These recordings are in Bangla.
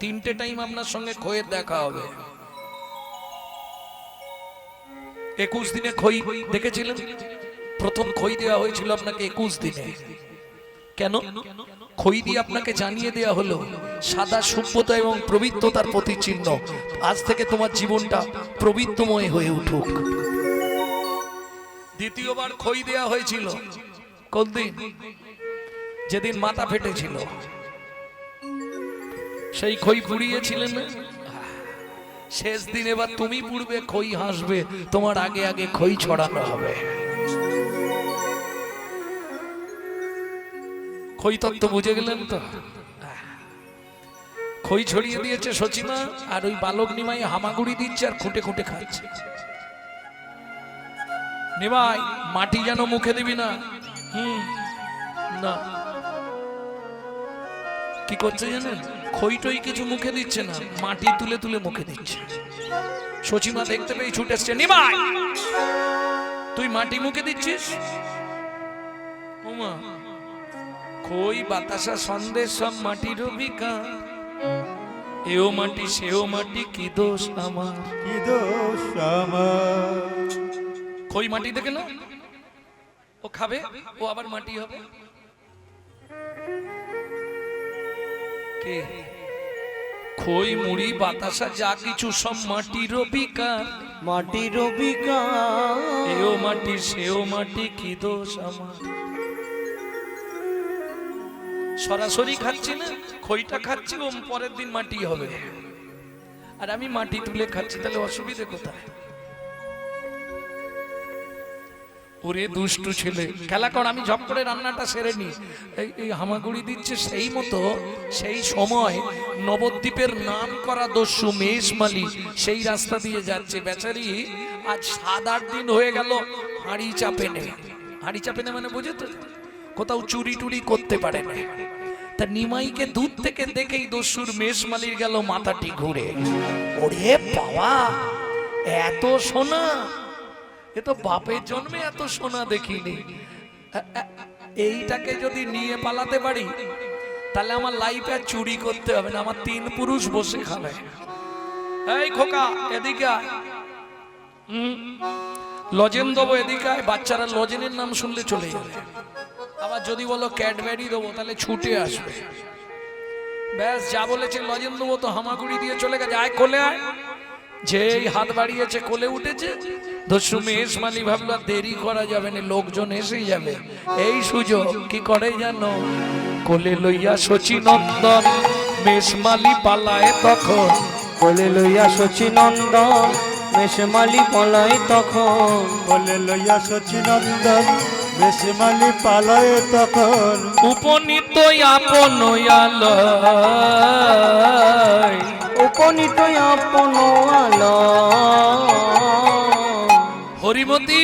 তিনটে টাইম আপনার সঙ্গে খইয়ের দেখা হবে। 21 দিনে খই দেখেছিলেন? প্রথম খই দেওয়া হয়েছিল আপনাকে 21 দিনে। কেন? খই দিয়ে আপনাকে জানিয়ে দেওয়া হলো সাদা সভ্যতা এবং পবিত্রতার প্রতিচিহ্ন। আজ থেকে তোমার জীবনটা পবিত্রময় হয়ে উঠুক। দ্বিতীয়বার খই দেওয়া হয়েছিল কোন দিন? যেদিন মাথা ফেটেছিল। সেই খই পুড়িয়েছিলেন না? শেষ দিন এবার তুমি পুড়বে, খই হাসবে, তোমার আগে আগে খই ছড়ানো হবে। খই তত্ত্ব বুঝে গেলেন তো? খই ছড়িয়ে দিয়েছে সচিমা, আর ওই বালক নিমাই হামাগুড়ি দিচ্ছে আর খুঁটে খুঁটে খাচ্ছে। নিমাই, মাটি যেন মুখে দিবি না। না, কি করছে জানেন? খইটই কিছু মুখে দিচ্ছে না, মাটি তুলে তুলে মুখে দিচ্ছে। সচিমা দেখতে পেয়ে ছুটে এসছে, নিমাই তুই মাটি মুখে দিচ্ছিস? ওমা, খই বাতাসা সন্দেশ সব মাটির বিকার। এও মাটি সেও মাটি, কি দোষ আমার, কি দোষ আমার। খই মাটি দেখে না, ও খাবে, ও আবার মাটি হবে। কে? খই মুড়ি বাতাসা যা কিছু সব মাটির বিকার। মাটির বিকার। এও মাটি সেও মাটি, কি দোষ আমার। সরাসরি খাচ্ছি না, খইটা খাচ্ছি, ও পরের দিন মাটি হবে, আর আমি মাটি তুলে খাচ্ছি, তাহলে অসুবিধে কোথায়? ওরে দুষ্টু ছেলে, খেলা কর, আমি ঝপ করে রান্নাটা সেরে নি। এই হামাগুড়ি দিচ্ছে সেই মতো সেই সময় নবদ্বীপের নাম করা দস্যু মেষমালি সেই রাস্তা দিয়ে যাচ্ছে। বেচারি আজ 7-8 দিন হয়ে গেল হাঁড়ি চাপে নেই। হাঁড়ি চাপে না মানে বুঝে তো, কোথাও চুরি টুরি করতে পারে না। তা নিমাইকে দূর থেকে দেখেই দস্যুর মেষমালির গেল মাথাটি ঘুরে। ওরে বাবা, এত সোনা! এ তো বাপের জন্মে এত সোনা দেখিনি। এইটাকে যদি নিয়ে পালাতে পারি, তাহলে আমার লাইফে আর চুরি করতে হবে না, আমার 3 পুরুষ বসে খাবে। এই খোকা এদিকে আয়, লজেন দেবো, এদিকে আয়। বাচ্চারা লজেনের নাম শুনলে চলে যাবে। আবার যদি বলো ক্যাডবেরি দেবো, তাহলে ছুটে আসবে। ব্যাস, যা বলেছে লজেন দেবো তো হামাগুড়ি দিয়ে চলে গেছে। আয় কোলে আয়। যেই হাত বাড়িয়েছে কোলে উঠেছে। দস্যু মেষমালি ভাবলো দেরি করা যাবে না, লোকজন এসেই যাবে। এই সুযোগ কি করে জানো? কোলে লইয়া শচীনন্দন মেষমালি পালায় তখন। কোলে লইয়া শচীনন্দন মেষমালি পলায় তখন। কোলে লইয়া শচীনন্দন মেষমালি পালায় তখন। উপনীত আপন আলয়, উপনীত আপন হরিমতি।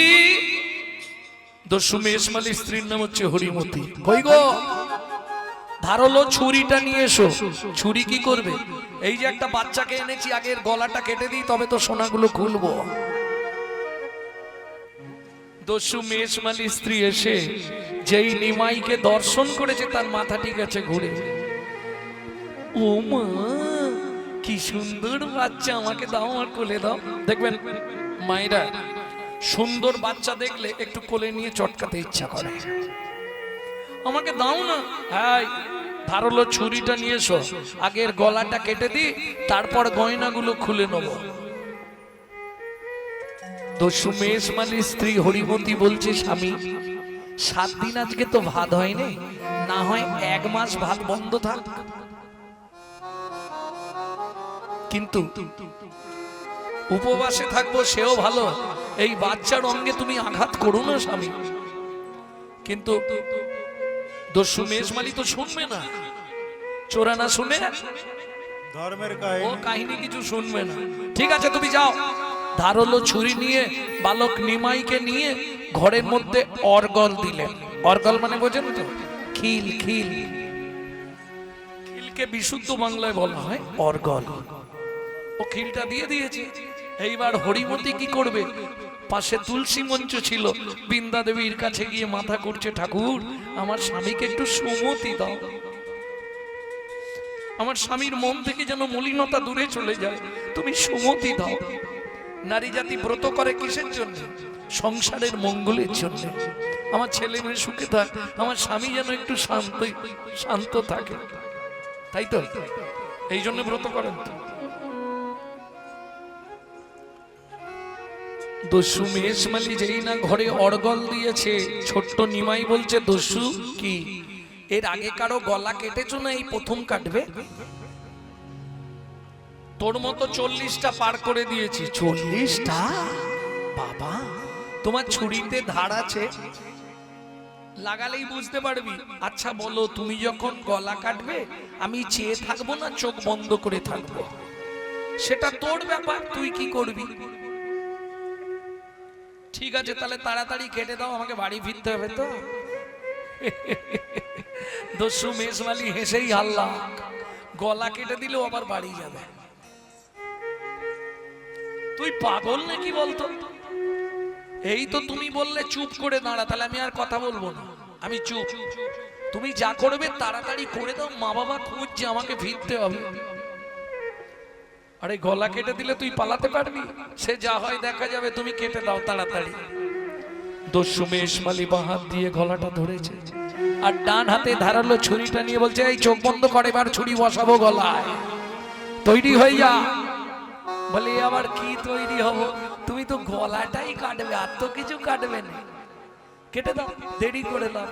দস্যু মেষমালির স্ত্রীর নাম হচ্ছে হরিমতি। কই গো, ধারালো ছুরিটা নিয়ে এসো। ছুরি কি করবে? এই যে একটা বাচ্চাকে এনেছি, আগের গলাটা কেটে দিই, তবে তো সোনাগুলো খুলবো। দস্যু মেষমালির স্ত্রী এসে যেই নিমাইকে দর্শন করেছে, তার মাথাটি গেছে ঘুরে। ও মা, কি সুন্দর বাচ্চা, আমাকে দাও, আমার কোলে দাও। দেখবেন মায়েরা সুন্দর বাচ্চা দেখলে একটু কোলে নিয়ে চটকাতে ইচ্ছা করে। আমাকে দাও না। হ্যাঁ, ধারালো ছুরিটা নিয়ে এসো, আগের গলাটা কেটে দি, তারপর গয়নাগুলো খুলে নেব। দস্যু মেষমালির স্ত্রী হরিমতি বলছে, স্বামী 7 দিন আজকে তো ভাত হয়নি, না হয় 1 মাস ভাত বন্ধ থাক। কিন্তু উপবাসে থাকবো সেও ভালো, এই বাচ্চার অঙ্গে তুমি আঘাত করো না স্বামী। কিন্তু দস্যু মেষমালি তো শুনবে না, চোরা না শুনে ধর্মের ও কাহিনী কিছু শুনবে না। ঠিক আছে, তুমি যাও। ধারালো ছুরি নিয়ে বালক নিমাইকে নিয়ে ঘরের মধ্যে অর্গল দিলেন। অর্গল মানে বোঝেন তো? খিল। খিল, খিলকে বিশুদ্ধ বাংলায় বলা হয় অর্গল। ও খিলটা দিয়ে দিয়েছে। এইবার হরিমতি কি করবে? পাশে তুলসী মঞ্চ ছিল, বৃন্দা দেবীর কাছে গিয়ে মাথা করছে, ঠাকুর আমার স্বামীকে একটু সুমতি দাও। আমার স্বামীর মন থেকে যেন মলিনতা দূরে চলে যায়, তুমি সুমতি দাও। নারী জাতি ব্রত করে কিসের জন্য? সংসারের মঙ্গলের জন্য। আমার ছেলে মেয়ে সুখে থাক, আমার স্বামী যেন একটু শান্ত থাকে, তাই তো এই জন্য ব্রত করেন। তো দস্যু মেষমালি যেই না ঘরে অর্গল দিয়েছে, ছোট্ট নিমাই বলছে, দস্যু কি এর আগে কারো গলা কেটেছো না এই প্রথম কাটবে? তোর মতো 40টা পার করে দিয়েছি। 40টা? বাবা, তোমার ছুরিতে ধার আছে, লাগালেই বুঝতে পারবি। আচ্ছা বলো, তুমি যখন গলা কাটবে আমি চেয়ে থাকবো না চোখ বন্ধ করে থাকবো? সেটা তোর ব্যাপার, তুই কি করবি। ঠিক আছে, তাহলে তাড়াতাড়ি কেটে দাও, আমাকে বাড়ি ফিরতে হবে তো। দস্যু মেষমালি হেসেই হাল্লা, গলা কেটে দিলেও আবার বাড়ি যাবে। তুই পাগল নাকি বলতো? এই তো তুমি বললে চুপ করে দাঁড়া, তাহলে আমি আর কথা বলবো না, আমি চুপ। তুমি যা করবে তাড়াতাড়ি করে দাও, মা বাবা খুঁজছে, আমাকে ফিরতে হবে। আরে গলা কেটে দিলে তুই পালাতে পারবি? সে যা হয় দেখা যাবে, তুমি কেটে দাও তাড়াতাড়ি। দস্যু মেষমালি বাঁ হাত দিয়ে গলাটা ধরেছে আর ডান হাতে ধারালো ছুরিটা নিয়ে বলছে, এই চোখ বন্ধ করে, এবার ছুরি বসাবো গলায়, তৈরি হয়ে যা। বলে আবার কি তৈরি হব? তুমি তো গলাটাই কাটবে, আর তো কিছু কাটবে না, কেটে দাও, দেরি করে দাও।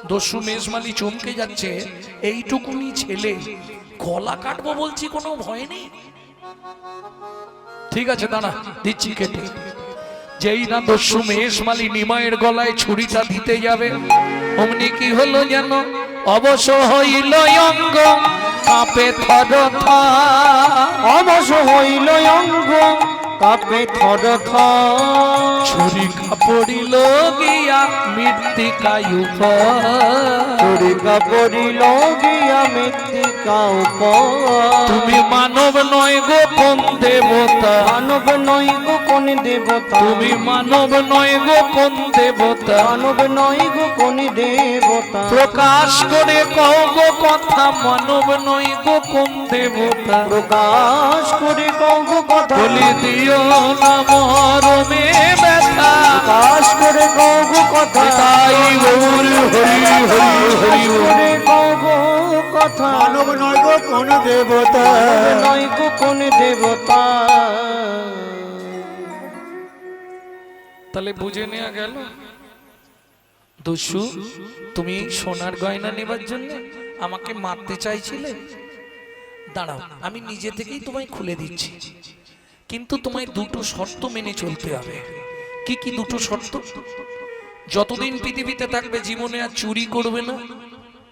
দস্যু মেষমালি চমকে যাচ্ছে, এইটুকুনি ছেলে গলা কাটবো বলছি, কোনো ভয় নেই। ঠিক আছে দাঁড়া, দিচ্ছি কেটে। যেই না দস্যু মেষমালি নিমাইয়ের গলায় ছুরিটা দিতে যাবে, অমনি কি হলো যেন অবশ হইল অঙ্গ, কাঁপে থর অবশ হইল অঙ্গ, কাঁপে থর ছুরি পড়িল গিয়া মৃত্তিকায় উপর, ছুরি পড়িল গিয়া মৃত্তিকা উপর। তুমি মানব নয় গো কোন দেবতা, মানব নয় গো কোন দেবতা, তুমি মানব নয় গো কোন দেবতা, মানব নয় গো কোন দেবতা। প্রকাশ করে কও গো কথা, মানব নয় গো কোন দেবতা, প্রকাশ করে কও গো কথা, বলি দিও না মরমে ব্যথা, প্রকাশ করে কও গো কথা, তাই গৌর হরি হরি হরি করে কও গো কথা। মানব নয় গো কোন দেবতা, নয় গো কোন দেবতা। তাহলে বুঝে নেওয়া গেল, দস্যু তুমি সোনার গয়না নেবার জন্য আমাকে মারতে চাইছিলে। দাঁড়াও, আমি নিজে থেকেই তোমায় খুলে দিচ্ছি, কিন্তু তোমায় দুটো শর্ত মেনে চলতে হবে। কি কি দুটো শর্ত? যতদিন পৃথিবীতে থাকবে জীবনে আর চুরি করবে না,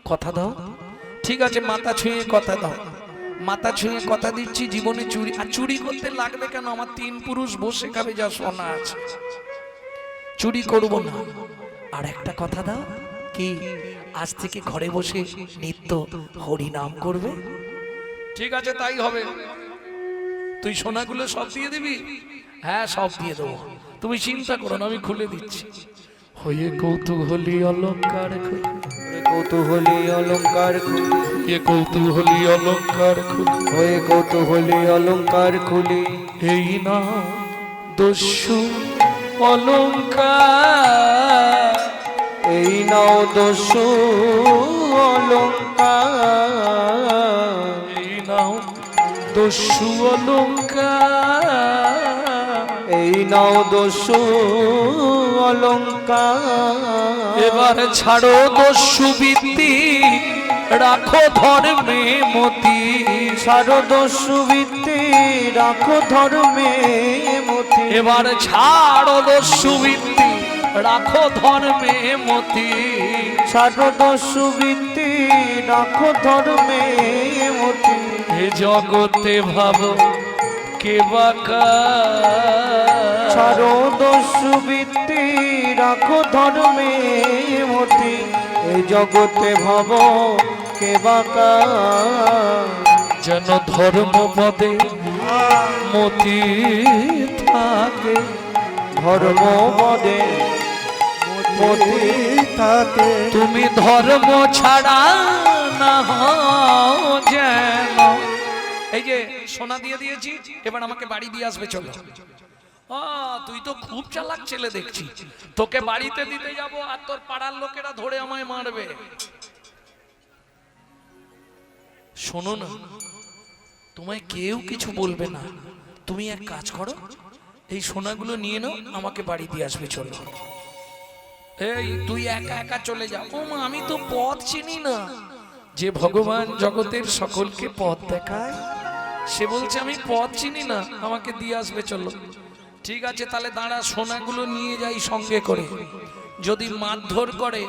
কথা দাও? ঠিক আছে, মাথা ছুঁয়ে কথা দাও। মাথা ছুঁয়ে কথা দিচ্ছি, জীবনে চুরি আর চুরি করতে লাগবে কেন? আমার 3 পুরুষ বসে খাবে যা সোনা আছে, চুরি করব না। আর একটা কথা দাও, কি আজ থেকে ঘরে বসে নিত্য হরি নাম করবে। ঠিক আছে, তাই হবে। তুই সোনাগুলো সব দিয়ে দিবি? হ্যাঁ, সব দিয়ে দেবো, তুমি চিন্তা করো না, আমি খুলে দিচ্ছি। হয়ে কৌতূহলী অলঙ্কার খুলি, কৌতূহলী অলঙ্কার খুলি, এ কৌতূহলী অলঙ্কার খুলি, হয়ে কৌতূহলী অলঙ্কার খুলি। এই না দস্যু অলঙ্কার, এই নাও দস্যু অলঙ্কার, এই নাও দস্যু অলঙ্কার, এই নাও দস্যু অলঙ্কার। এবার ছাড়ো দস্যু বৃত্তি, রাখো ধর্মে মতি, ছাড়ো দস্যু বৃত্তি, রাখো ধর্মে মতি। এবার ছাড়ো দস্যু বৃত্তি, রাখো ধর্মে মতি, ছাড়ো দস্যু বৃত্তি, রাখো ধর্মে মতি। এ জগতে ভাবো কে বাকা, ছাড়ো দস্যু বৃত্তি, রাখো ধর্মে মতি। এই জগতে ভব কে বাকা, যেন ধর্ম পদে মতি থাকে, ধর্ম পদে মতি থাকে। তুমি ধর্ম ছাড়া না হও যেন, এই যে সোনা দিয়ে দিয়েছি, এবার আমাকে বাড়ি দিয়ে আসবে, চলো। তুই তো খুব চালাক ছেলে দেখছি, তোকে বাড়িতে দিতে যাব আর তোর পাড়ার লোকেরা ধরে আমায় মারবে। শোনো না, তোমায় কেউ কিছু বলবে না, তুমি এক কাজ করো, এই সোনাগুলো নিয়ে নাও, আমাকে বাড়ি দিয়ে আসবে, চলো। এই তুই একা একা চলে যাও। ও মা, আমি তো পথ চিনি না। যে ভগবান জগতের সকলকে পথ দেখায়, সে বলছে আমি পথ চিনি না, আমাকে দিয়ে আসবে, চলো। ঠিক আছে, তাহলে দাঁড়া, সোনাগুলো নিয়ে যাই সঙ্গে করে। যদি মারধর করে,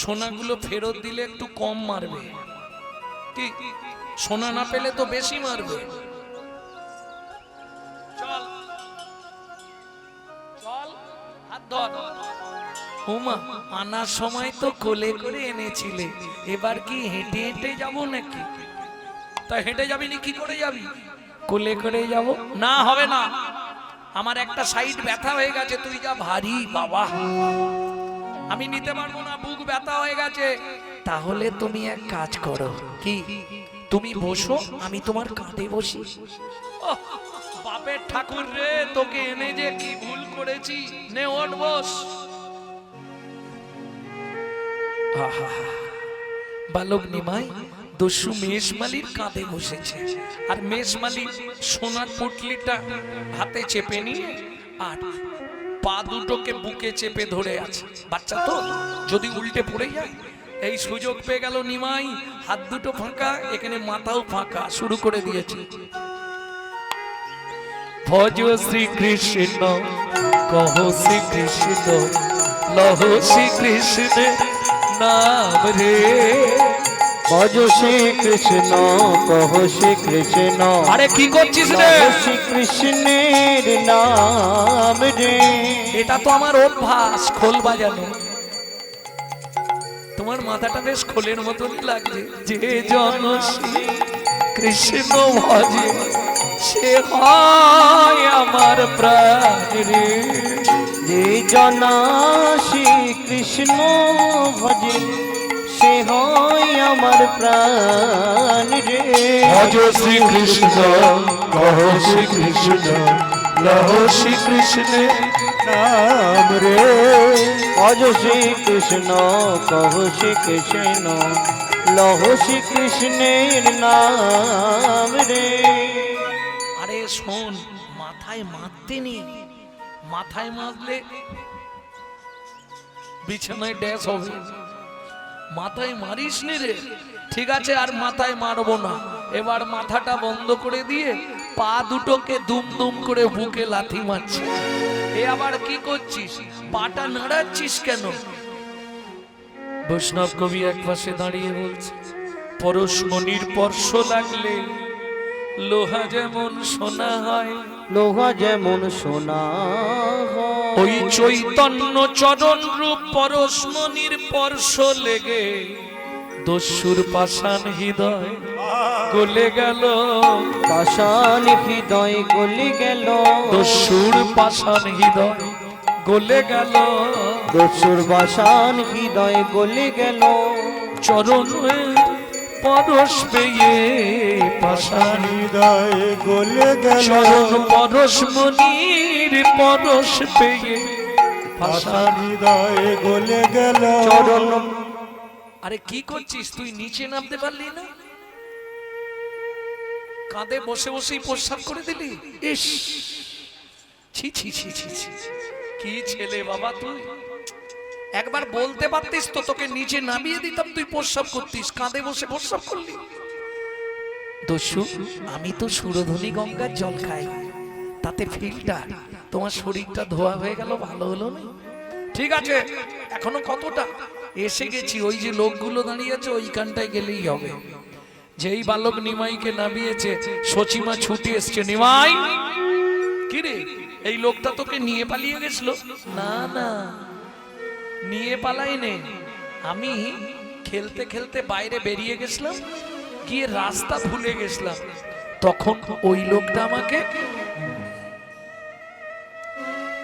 সোনাগুলো ফেরত দিলে একটু কম মারবে, কি সোনা না পেলে তো বেশি মারবে। চল চল, হাত ধর। ওমা, আনার সময় তো কোলে করে এনেছিলে, এবার কি হেঁটে হেঁটে যাবো নাকি? তা হেঁটে যাবি না, কি করে যাবি? কোলে করে যাব না, হবে না, আমার একটা সাইড ব্যথা হয়ে গেছে, তুই যা ভারী বাবা, আমি নিতে পারবো না, বুক ব্যথা হয়ে গেছে। তাহলে তুমি এক কাজ করো, কি তুমি বসো, আমি তোমার কাঁধে বসি। ওহ, বাপের ঠাকুর রে, তোকে এনে যে কি ভুল করেছি, নে ওঠ, বস। বালক নিমাই দস্যু মেষমালির কাঁধে বসেছে, আর মেষমালি সোনার পুটলিটা হাতে চেপে নিয়ে আর পা দুটোকে বুকে চেপে ধরে আছে। বাচ্চা তো, যদি উল্টে পড়ে যায়। এই সুযোগ পেয়ে গেল নিমাই, হাত দুটো ফাঁকা, এখানে মাথাও ফাঁকা, শুরু করে দিয়েছে। ভজ শ্রীকৃষ্ণ, কহ শ্রীকৃষ্ণ, লহ শ্রীকৃষ্ণের নাম রে। ভজ শ্রীকৃষ্ণ, কহ শ্রীকৃষ্ণ, আরে কি করছিস রে? শ্রীকৃষ্ণের নাম রে। এটা তো আমার অভ্যাস, খোল বাজানো। তোমার মাথাটা বেশ খোলের মতনই লাগছে। যে জন কৃষ্ণ ভজে, সে হয় আমার প্রাণ রে। যে জনা শ্রীকৃষ্ণ ভজে, সে হয় আমার প্রাণ রে। ভজ শ্রীকৃষ্ণ, কহ শ্রীকৃষ্ণ, লহ শ্রীকৃষ্ণের নাম রে। ভজ শ্রীকৃষ্ণ, কহ শ্রীকৃষ্ণ, লহ শ্রীকৃষ্ণের নাম রে। আরে শোন, মাথায় মারতে নেই, মাথায় মারলে বিছানায় ড্যাশ হবে, মাথায় মারিস নি রে। ঠিক আছে, আর মাথায় মারবো না, এবার মাথাটা বন্ধ করে দিয়ে পা দুটোকে দুম দুম করে বুকে লাথি মারছি। এ আবার কি করছিস, পাটা নাড়াচ্ছিস কেন? বৈষ্ণব কবি এক পাশে দাঁড়িয়ে বলছে, পরশমণির স্পর্শ লাগলে লোহা যেমন সোনা হয়, লোহা যেমন সোনা হয়, ওই চৈতন্য চরণ রূপ পরশমণির স্পর্শ লেগে দস্যুর পাষাণ হৃদয় গলে গেল। পাষাণ হৃদয় গলে গেল, দস্যুর পাষাণ হৃদয় গলে গেল, দস্যুর পাষাণ হৃদয় গলে গেল। চরণের পরশ পেয়ে পাষাণ হৃদয় গলে গেল, চরণ পরশমণির পরশ পেয়ে পাষাণ। হৃদয় গলে গেল। চরণ, আরে কি করছিস তুই, নিচে নামতে পারলি না? কাঁধে বসে বসেই প্রস্রাব করে দিলি? ইস, ছি ছি ছি ছি ছি, কি ছেলে বাবা তুই! একবার বলতে পারতিস তো, তোকে নিচে নামিয়ে দিতাম, তুই প্রস্রাব করতিস, কাঁধে বসে প্রস্রাব করলি। দস্যু, আমি তো সুরধনী গঙ্গার জল খাই, তাতে ফিল্টার, তোমার শরীরটা ধোয়া হয়ে গেল, ভালো হলো না? ঠিক আছে, এখনো কতটা এসে গেছি, ওই যে লোকগুলো দাঁড়িয়ে আছে ওইখানটায় গেলেই হবে। যেই বালক নিমাইকে নামিয়েছে, সচিমা ছুটি এসছে, নিমাই কি রে, এই লোকটা তোকে নিয়ে পালিয়ে গেছিল? না না, নিয়ে পালাই নে, আমি খেলতে খেলতে বাইরে বেরিয়ে গেছিলাম, গিয়ে রাস্তা ভুলে গেছিলাম, তখন ওই লোকটা আমাকে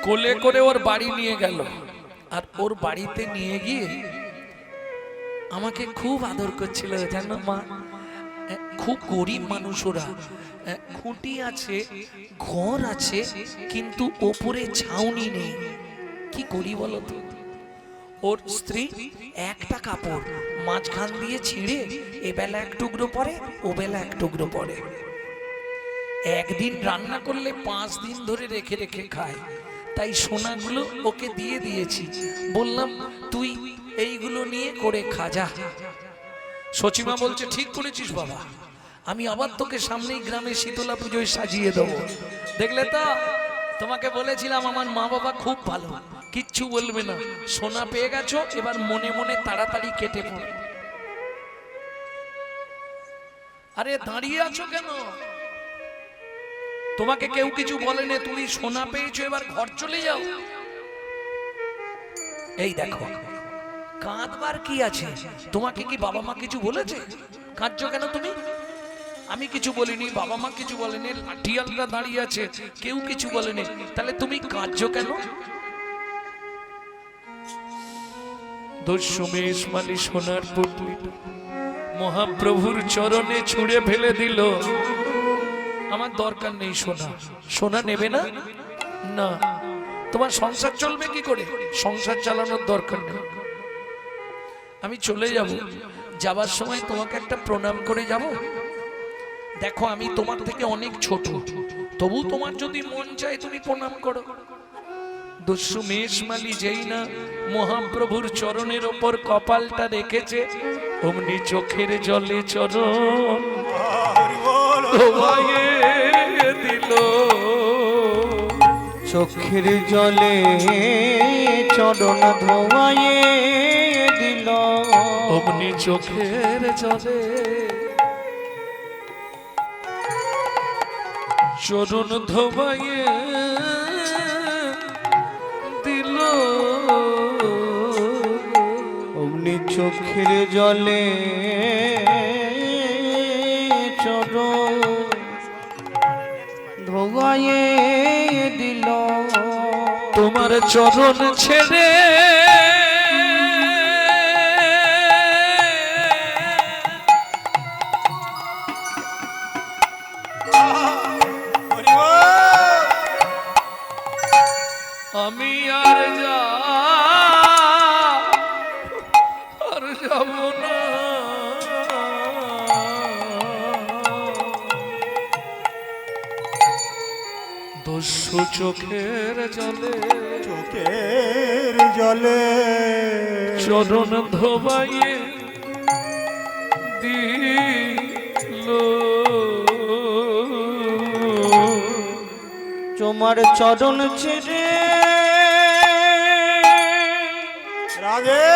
কোলে করে ওর বাড়ি নিয়ে গেল, আর ওর বাড়িতে নিয়ে গিয়ে আমাকে খুব আদর করছিল, জানো মা, খুব গরিব মানুষ ওরা, খুঁটি আছে, ঘর আছে, কিন্তু ওপরে ছাউনি নেই। কি করি বলো তো? ওর স্ত্রী একটা কাপড় মাঝখান দিয়ে ছিঁড়ে এ বেলা এক টুকরো পরে, ও বেলা এক টুকরো পরে। একদিন রান্না করলে 5 দিন ধরে রেখে রেখে খায়। তাই সোনাগুলো ওকে দিয়ে দিয়েছি, বললাম তুই এইগুলো নিয়ে করে খা যা। সচিমা বলছে ঠিক করেছিস বাবা, আমি আবার তোকে সামনেই গ্রামে শীতলা পুজোয় সাজিয়ে দেবো। দেখলে তো, তোমাকে বলেছিলাম আমার মা বাবা খুব ভালো, কিচ্ছু বলবে না। সোনা পেয়ে গেছো, এবার মনে মনে তাড়াতাড়ি কেটে পড়ো। আরে দাঁড়িয়ে আছো কেন? তোমাকে কেউ কিছু বলেনি, তুমি সোনা পেয়েছো, এবার ঘর চলে যাও। এই দেখো, কাঁদবার কি আছে? তোমাকে কি বাবা মা কিছু বলেছে? কাঁদছো কেন তুমি? আমি কিছু বলিনি, বাবা মা কিছু বলেনি, লাঠিয়ালরা দাঁড়িয়ে আছে, কেউ কিছু বলেনি, তাহলে তুমি কাঁদছো কেন? দস্যুমেশ মালি সোনার পুটলি মহাপ্রভুর চরণে ছুঁড়ে ফেলে দিল। আমার দরকার নেই সোনা। সোনা নেবে না? না। তোমার সংসার চলবে কি করে? সংসার চালানোর দরকার নেই। আমি চলে যাব, যাবার সময় তোমাকে একটা প্রণাম করে যাব। দেখো আমি তোমার থেকে অনেক ছোট, তবু তোমার যদি মন চায় তুমি প্রণাম করো। দস্যুমেশ মালি যেই না মহাপ্রভুর চরণের ওপর কপালটা রেখেছে, অমনি চোখের জলে চরণ ধোয়ায়ে দিল। চোখের জলে চরণ ধোয়ায়ে দিল। অমনি চোখের জলে চরণ ধোয়ায়ে দিল। অমনি চোখের জলে চরণ ধোয়ায়ে দিল। তোমার চরণ ছেড়ে আমি আর যাব না। দস্যু চোখের জলে চরণ ধোবাইয়ে দিল। তোমার চরণ ছেড়ে রাগে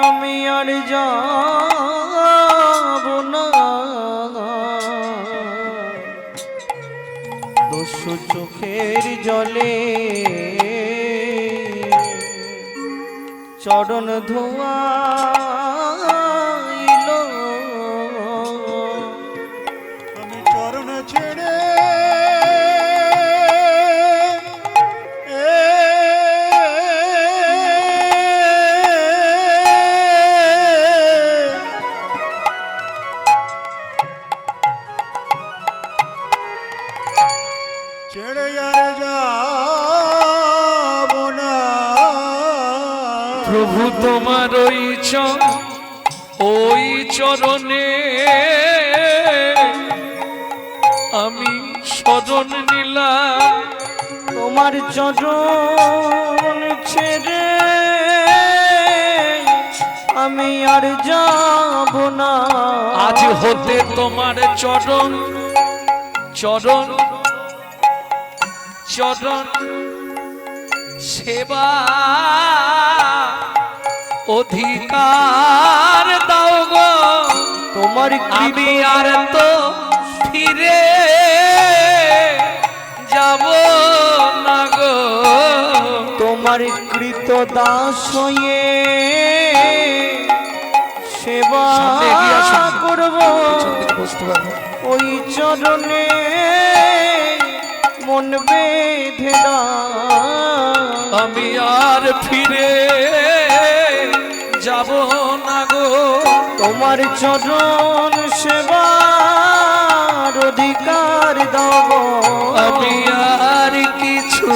আমি আর যাব না। দস্যু চোখের জলে চরণ ধোয়াইল। আমি চরণ ছেড়ে ছেড়ে আর যাব না। প্রভু তোমার ওই চরণে আমি শরণ নিলাম। তোমার চরণ ছেড়ে আমি আর যাব না। আজ হতে তোমার চরণ চরণ চরণ সেবা অধিকার দাও গো। তোমার আমি আর তো ফিরে যাব না গো। তোমার কৃত দাস হয়ে সেবা করব। ওই চরণে মন বেঁধে দাও। আমি আর ফিরে যাব না গো, তোমার চরণ সেবার অধিকার দাও গো। আমি আর কিছু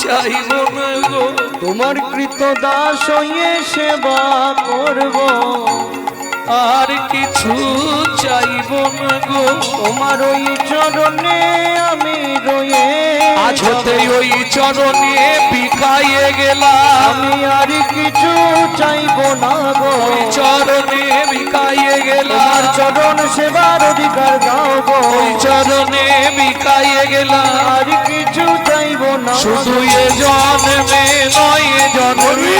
চাইব না গো, তোমার কৃত দাস হয়ে সেবা করব। আর কিছু চাইব না গো, তোমার ওই চরণে আমি রয়ে আজ হতে ওই চরণে বিকায়ে গেলাম, আমি আর কিছু চাইব না গো। ওই চরণে বিকায়ে তোমার গেলাম, চরণ সেবার অধিকার দাও গো। ওই চরণে বিকায়ে গেলাম, আর কিছু চাইব না শুধু এ জন্মে নয় এ জন্মে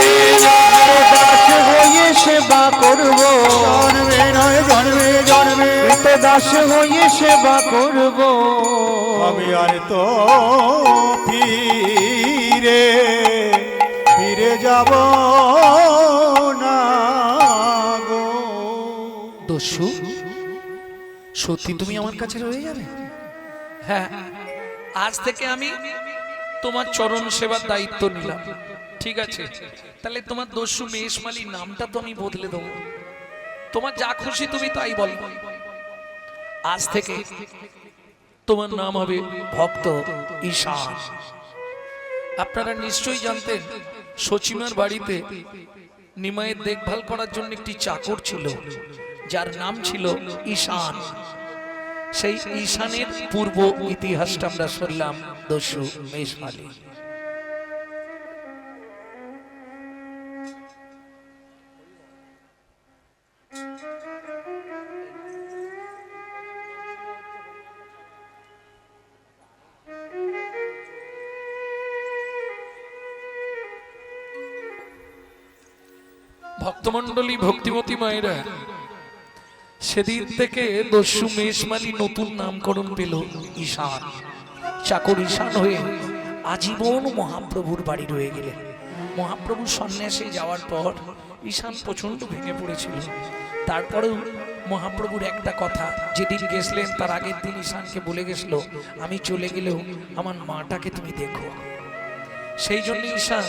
দাস হয়ে সেবা করব। জন্মে নয় জন্মে জন্মে কৃত দাস হয়ে সেবা করব। আমি আর তো ফিরে ফিরে যাব না গো। দস্যু, সত্যি তুমি আমার কাছে রয়ে যাবে? হ্যাঁ, আজ থেকে আমি তোমার চরণ সেবার দায়িত্ব নিলাম। ঠিক আছে, তাহলে তোমার দস্যু মেষমালী নামটা তো আমি বদলে দেবো। তোমার যা খুশি তুমি তাই বল। আজ থেকে তোমার নাম হবে ভক্ত ঈশান। আপনারা নিশ্চয়ই জানতেন সচিমার বাড়িতে নিমাইয়ের দেখভাল করার জন্য একটি চাকর ছিল, যার নাম ছিল ঈশান। সেই ঈশানের পূর্ব ইতিহাসটা আমরা শুনলাম দস্যু মেষমালী। ভক্তমণ্ডলী, ভক্তিমতী মায়েরা, সেদিন থেকে দস্যু মেষমালী নতুন নামকরণ পেল ঈশান। চাকর ঈশান হয়ে আজীবন মহাপ্রভুর বাড়ি রয়ে গেলেন। মহাপ্রভু সন্ন্যাসে যাওয়ার পর ঈশান প্রচন্ড ভেঙে পড়েছিল। তারপরেও মহাপ্রভুর একটা কথা, যেদিন গেছিলেন তার আগের দিন ঈশানকে বলে গেছিল, আমি চলে গেলেও আমার মাটাকে তুমি দেখো। সেই জন্য ঈশান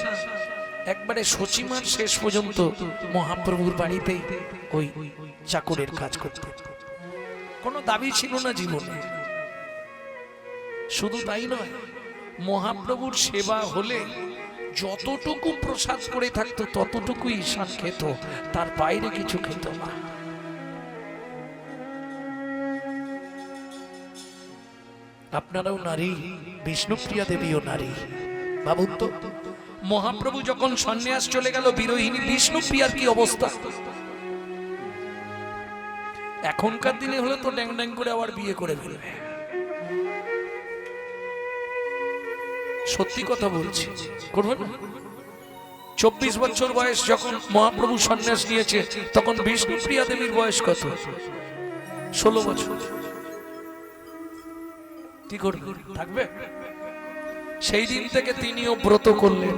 একবারে সচিমার শেষ পর্যন্ত মহাপ্রভুর বাড়িতেই ওই চাকরের কাজ করতে, কোনো দাবি ছিল না জীবনে। শুধু তাই নয়, মহাপ্রভুর সেবা হলে যতটুকু প্রসাদ করে থাকতো ততটুকু ঈশান খেত, তার বাইরে কিছু খেত না। আপনারাও নারী, বিষ্ণুপ্রিয়া দেবীও নারী। ভাবুন তো, মহাপ্রভু যখন সন্ন্যাস চলে গেল, বিরোহিনী বিষ্ণুপ্রিয়ার কি অবস্থা। এখনকার দিনে হলে তো ড্যাং ড্যাং করে আবার বিয়ে করে ফেলবে। সত্যি কথা বলছি, করবেন না? 24 বছর বয়স যখন মহাপ্রভু সন্ন্যাস নিয়েছে, তখন বিষ্ণুপ্রিয়া দেবীর বয়স কত? 16 বছর। কি করবে, থাকবে? সেই দিন থেকে তিনিও ব্রত করলেন,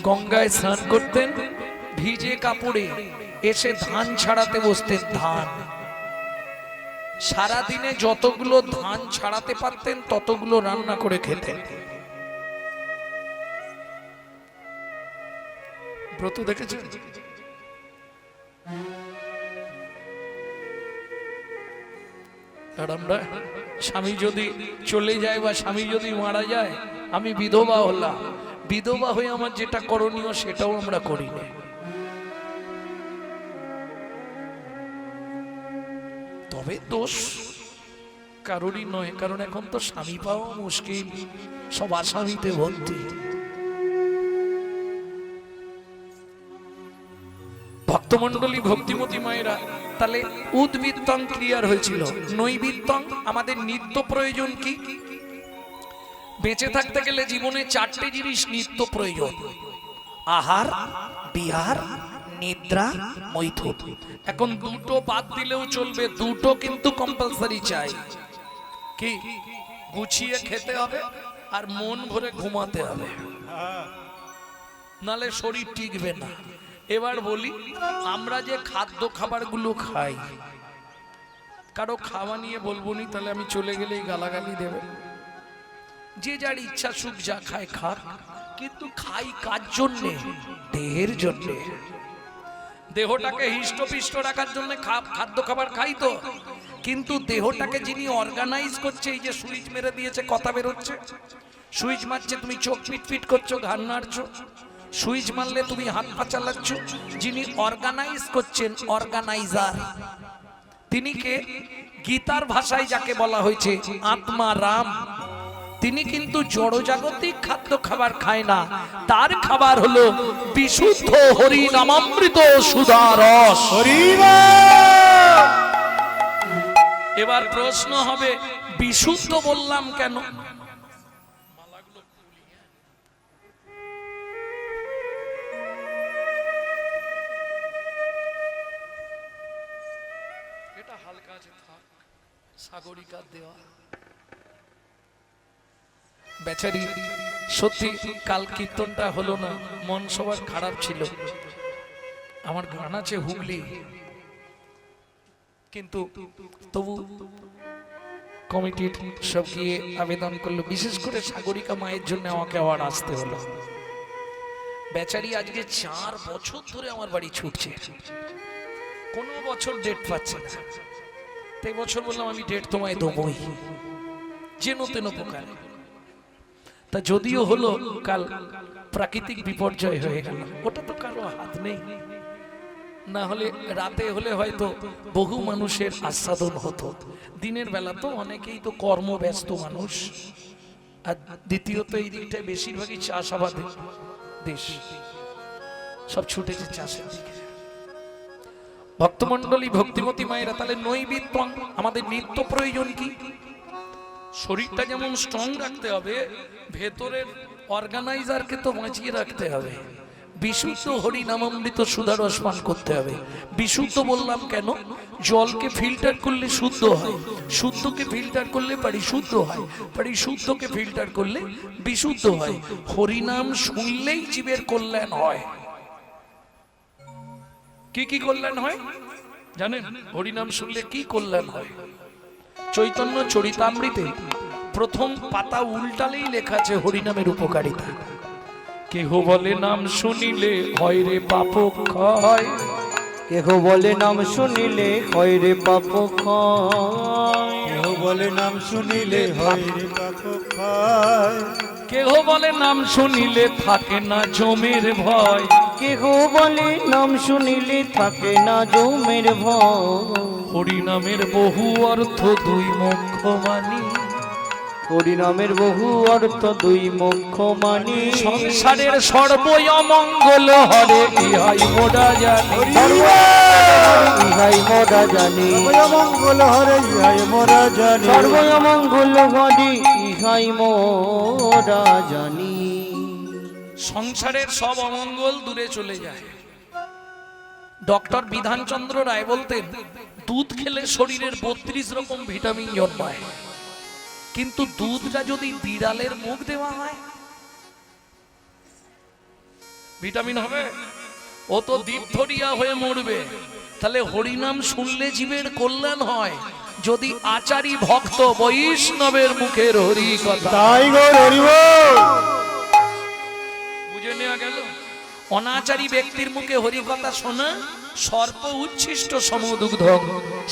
গঙ্গায় স্নান করতেন, ভিজে কাপড়ে এসে ধান ছাড়াতে বসতেন। ধান সারা দিনে যতগুলো ধান ছাড়াতে পারতেন ততগুলো রান্না করে খেতেন। ব্রত দেখেছেন? আর আমরা স্বামী যদি চলে যায় বা স্বামী যদি মারা যায়, আমি বিধবা হলাম, বিধবা হয়ে আমার যেটা করণীয় সেটাও আমরা করি না। তবে দোষ কারোরই নয়, কারণ এখন তো স্বামী পাওয়া মুশকিল, সব আসামিতে ভর্তি। ভক্তমণ্ডলী, ভক্তিমতী মায়েরা, তাহলে উদ্বৃত্তং ক্লিয়ার হয়েছিল। নৈবৃত্তং আমাদের নিত্য প্রয়োজন কি? বেঁচে থাকতে গেলে জীবনে 4টে জিনিস নিত্য প্রয়োজন: আহার, বিহার, নিদ্রা, মৈথুন। এখন দুটো বাদ দিলেও চলবে, দুটো কিন্তু কম্পালসারি চাই। কি? গুছিয়ে খেতে হবে আর মন ভরে ঘুমাতে হবে, নালে শরীর টিকবে না। এবার বলি, আমরা যে খাদ্য খাবারগুলো খাই, কারো খাওয়া নিয়ে বলবো নি, তাহলে আমি চলে গেলেই গালাগালি দেবে। যে যার ইচ্ছা সুখ যা খায় খাক, কিন্তু খাই কার জন্যে? দেহের জন্যে। দেহটাকে হৃষ্টপিষ্ট রাখার জন্য খাদ্য খাবার খাই তো, কিন্তু দেহটাকে যিনি অর্গানাইজ করছে, এই যে সুইচ মেরে দিয়েছে কথা বেরোচ্ছে, সুইচ মারছে তুমি চোখ পিটপিট করছো, ঘাড় নাড়ছো, সুইচ মারলে তুমি হাত পা চালাচ্ছ, যিনি অর্গানাইজ করছেন, অর্গানাইজার, তিনি কে? গীতার ভাষায় যাকে বলা হয়েছে আত্মা রাম, তিনি কিন্তু জড়জাগতিক খাদ্য খাবার খায় না, তার খাবার হলো বিশুদ্ধ হরি নামামৃত সুধারস। এবার প্রশ্ন হবে, বিশুদ্ধ বললাম কেন? এটা হালকা আছে, থাক, সাগরিকার দেওয়া। বেচারি সত্যি কাল কীর্তনটা হলো না, মন সবার খারাপ ছিল। আমার গান আছে হুগলি, কিন্তু তবু কমিটির সব গিয়ে আবেদন করলো, বিশেষ করে সাগরিকা মায়ের জন্য আমাকে আবার আসতে হলো। বেচারি আজকে 4 বছর ধরে আমার বাড়ি ছুটছে, কোনো বছর ডেট পাচ্ছে না। এই বছর বললাম আমি ডেট তোমায় দেবই, যেন তেন প্রকারে। তা যদিও হলো, কাল প্রাকৃতিক বিপর্যয় হয়ে গেল, ওটা তো কারো হাত নেই, না হলে রাতে হলে হয়তো বহু মানুষের আস্বাদন হতো। দিনের বেলা তো অনেকেই তো কর্মব্যস্ত মানুষ, আর দ্বিতীয়ত এই দিকটায় বেশিরভাগই চাষাবাদের দেশ, সব ছুটেছে চাষের দিকে। ভক্তমন্ডলী, ভক্তিমতী মায়েরা, তাহলে নৈবেদ্য আমাদের নিত্য প্রয়োজন কি? শরীরটা যেমন স্ট্রং রাখতে হবে, ভেতরের অর্গানাইজারকে তো বাঁচিয়ে রাখতে হবে। বিশুদ্ধ হরি নামামৃত সুধারস পান করতে হবে। বিশুদ্ধ বললাম কেন? জলকে ফিল্টার করলে শুদ্ধ হয়, শুদ্ধকে ফিল্টার করলে পরিশুদ্ধ হয়, পরিশুদ্ধকে ফিল্টার করলে বিশুদ্ধ হয়। হরিনাম শুনলেই জীবের কল্যাণ হয়। কি কি কল্যাণ হয় জানেন? হরিনাম শুনলে কি কল্যাণ হয়? চৈতন্য চরিতামৃতে প্রথম পাতা উল্টালেই লেখা আছে হরিনামের উপকারিতা। কেহ বলে নাম শুনিলে হয় রে পাপ ক্ষয়, কেহ বলে নাম শুনিলে হয় রে পাপ ক্ষয়, কেহ বলে নাম শুনিলে হয় রে পাপ ক্ষয়, কেহ বলে নাম শুনিলে থাকে না জমের ভয়, কেহ বলে নাম শুনিলে থাকে না জমের ভয়। হরিনামের বহু অর্থ দুই মুখ্য মানি, হরিনামের বহু অর্থ দুই মুখ্য মানি, সংসারের সর্বই অমঙ্গল হরে ইহাই মোরা জানি। ইহাই মোরা জানি, মঙ্গল হরে ইহাই মোরা জানি, সর্বই অমঙ্গল হরি ইহাই মোরা জানি। সংসারের সব অমঙ্গল দূরে চলে যায়। ডক্টর বিধানচন্দ্র রায় বলতেন, দুধ খেলে শরীরের 32 রকম ভিটামিন জন্মায়, কিন্তু দুধটা যদি বিড়ালের মুখ দেওয়া হয় ভিটামিন হবে? ও তো ডিপথোরিয়া হয়ে মরবে। তাহলে হরিনাম শুনলে জীবের কল্যাণ হয় যদি আচারী ভক্ত বৈষ্ণবের মুখের হরি কথা। তাই গো হরি বল। বুঝে নেওয়া গেল? অনাচারী ব্যক্তির মুখে হরি কথা শোনা সর্প উচ্ছিষ্ট সমদুগ্ধ।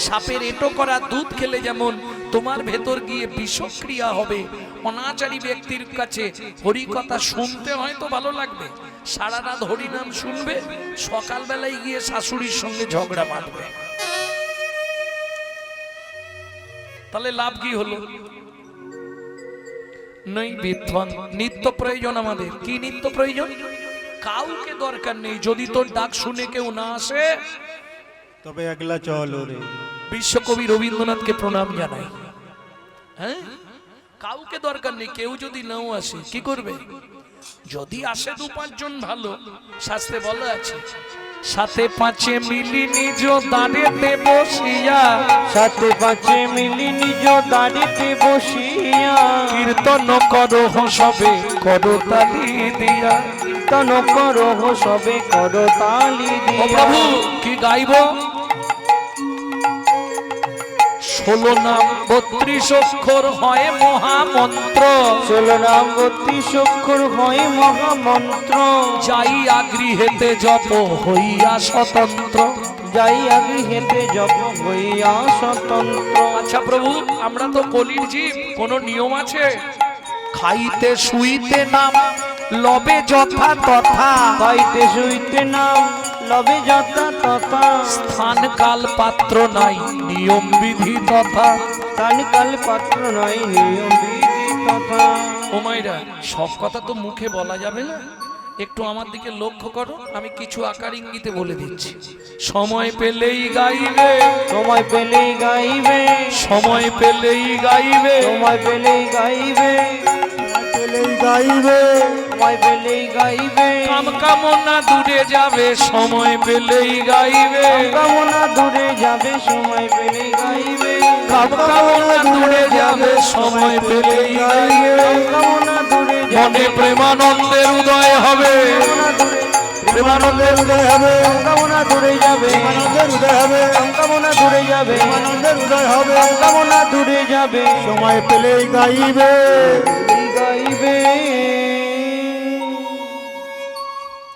সাপের এঁটো করা দুধ খেলে যেমন তোমার ভেতর গিয়ে বিষক্রিয়া হবে, অনাচারী ব্যক্তির কাছে হরি কথা শুনতে হয়তো ভালো লাগবে, সারা রাত হরিনাম শুনবে, সকালবেলায় গিয়ে শাশুড়ির সঙ্গে ঝগড়া বাঁধবে। তাহলে লাভ কি হলো? নৈবেদ্য নিত্য প্রয়োজন। আমাদের কি নিত্য প্রয়োজন? কাউকে দরকার নেই, যদি তোর ডাক শুনে কেউ না আসে তবে একলা চলো রে। বিশ্বকবি রবীন্দ্রনাথকে প্রণাম জানাই। হ্যাঁ, কাউকে দরকার নেই, কেউ যদি নাও আসে কি করবে? যদি আসে 2-5 জন ভালো, শাস্ত্রে বলা আছে, সাথে পাঁচে মিলি নিজ দাঁড়েতে বসিয়া, সাথে পাঁচে মিলি নিজ দাঁড়িতে বসিয়া, কীর্তন করো সবে করো তালি দিয়া, কীর্তন করো সবে করো তালি ও দিয়া। প্রভু কি গাইব? 16 নাম 32 অক্ষর হয় মহামন্ত্র, 16 নাম 32 অক্ষর হয় মহামন্ত্র, যাইয়া গৃহেতে জপ হইয়া স্বতন্ত্র। যাইয়া গৃহেতে জপ হইয়া স্বতন্ত্র। আচ্ছা প্রভু, আমরা তো কলির জীব, কোনো নিয়ম আছে? খাইতে শুইতে নাম লবে যথা তথা, খাইতে শুইতে নাম লবে যথা তথা, স্থান কাল পাত্র নাই নিয়ম বিধি তথা। স্থান কাল পাত্র নাই নিয়ম বিধি তথা। ও মাইরা, সব কথা তো মুখে বলা যাবে না, একটু আমার দিকে লক্ষ্য করো, আমি কিছু আকার ইঙ্গিতে বলে দিচ্ছি। সময় পেলেই গাইবে, সময় পেলেই গাইবে, সময় পেলেই গাইবে, সময় পেলেই গাইবে, পেলেই গাইবে, সময় পেলেই গাইবে, কাম কামনা দূরে যাবে, সময় পেলেই গাইবে, কামনা দূরে যাবে, সময় পেলেই গাইবে, কাম কামনা দূরে যাবে, সময় পেলেই গাইবে। কামনা দূরে মনে প্রেমানন্দের উদয় হবে, প্রেমানন্দের উদয় হবে, কামনা দূরে যাবে, আনন্দের উদয় হবে, কামনা দূরে যাবে, আনন্দের উদয় হবে, কামনা দূরে যাবে, সময় পেলেই গাইবে। গাইবে।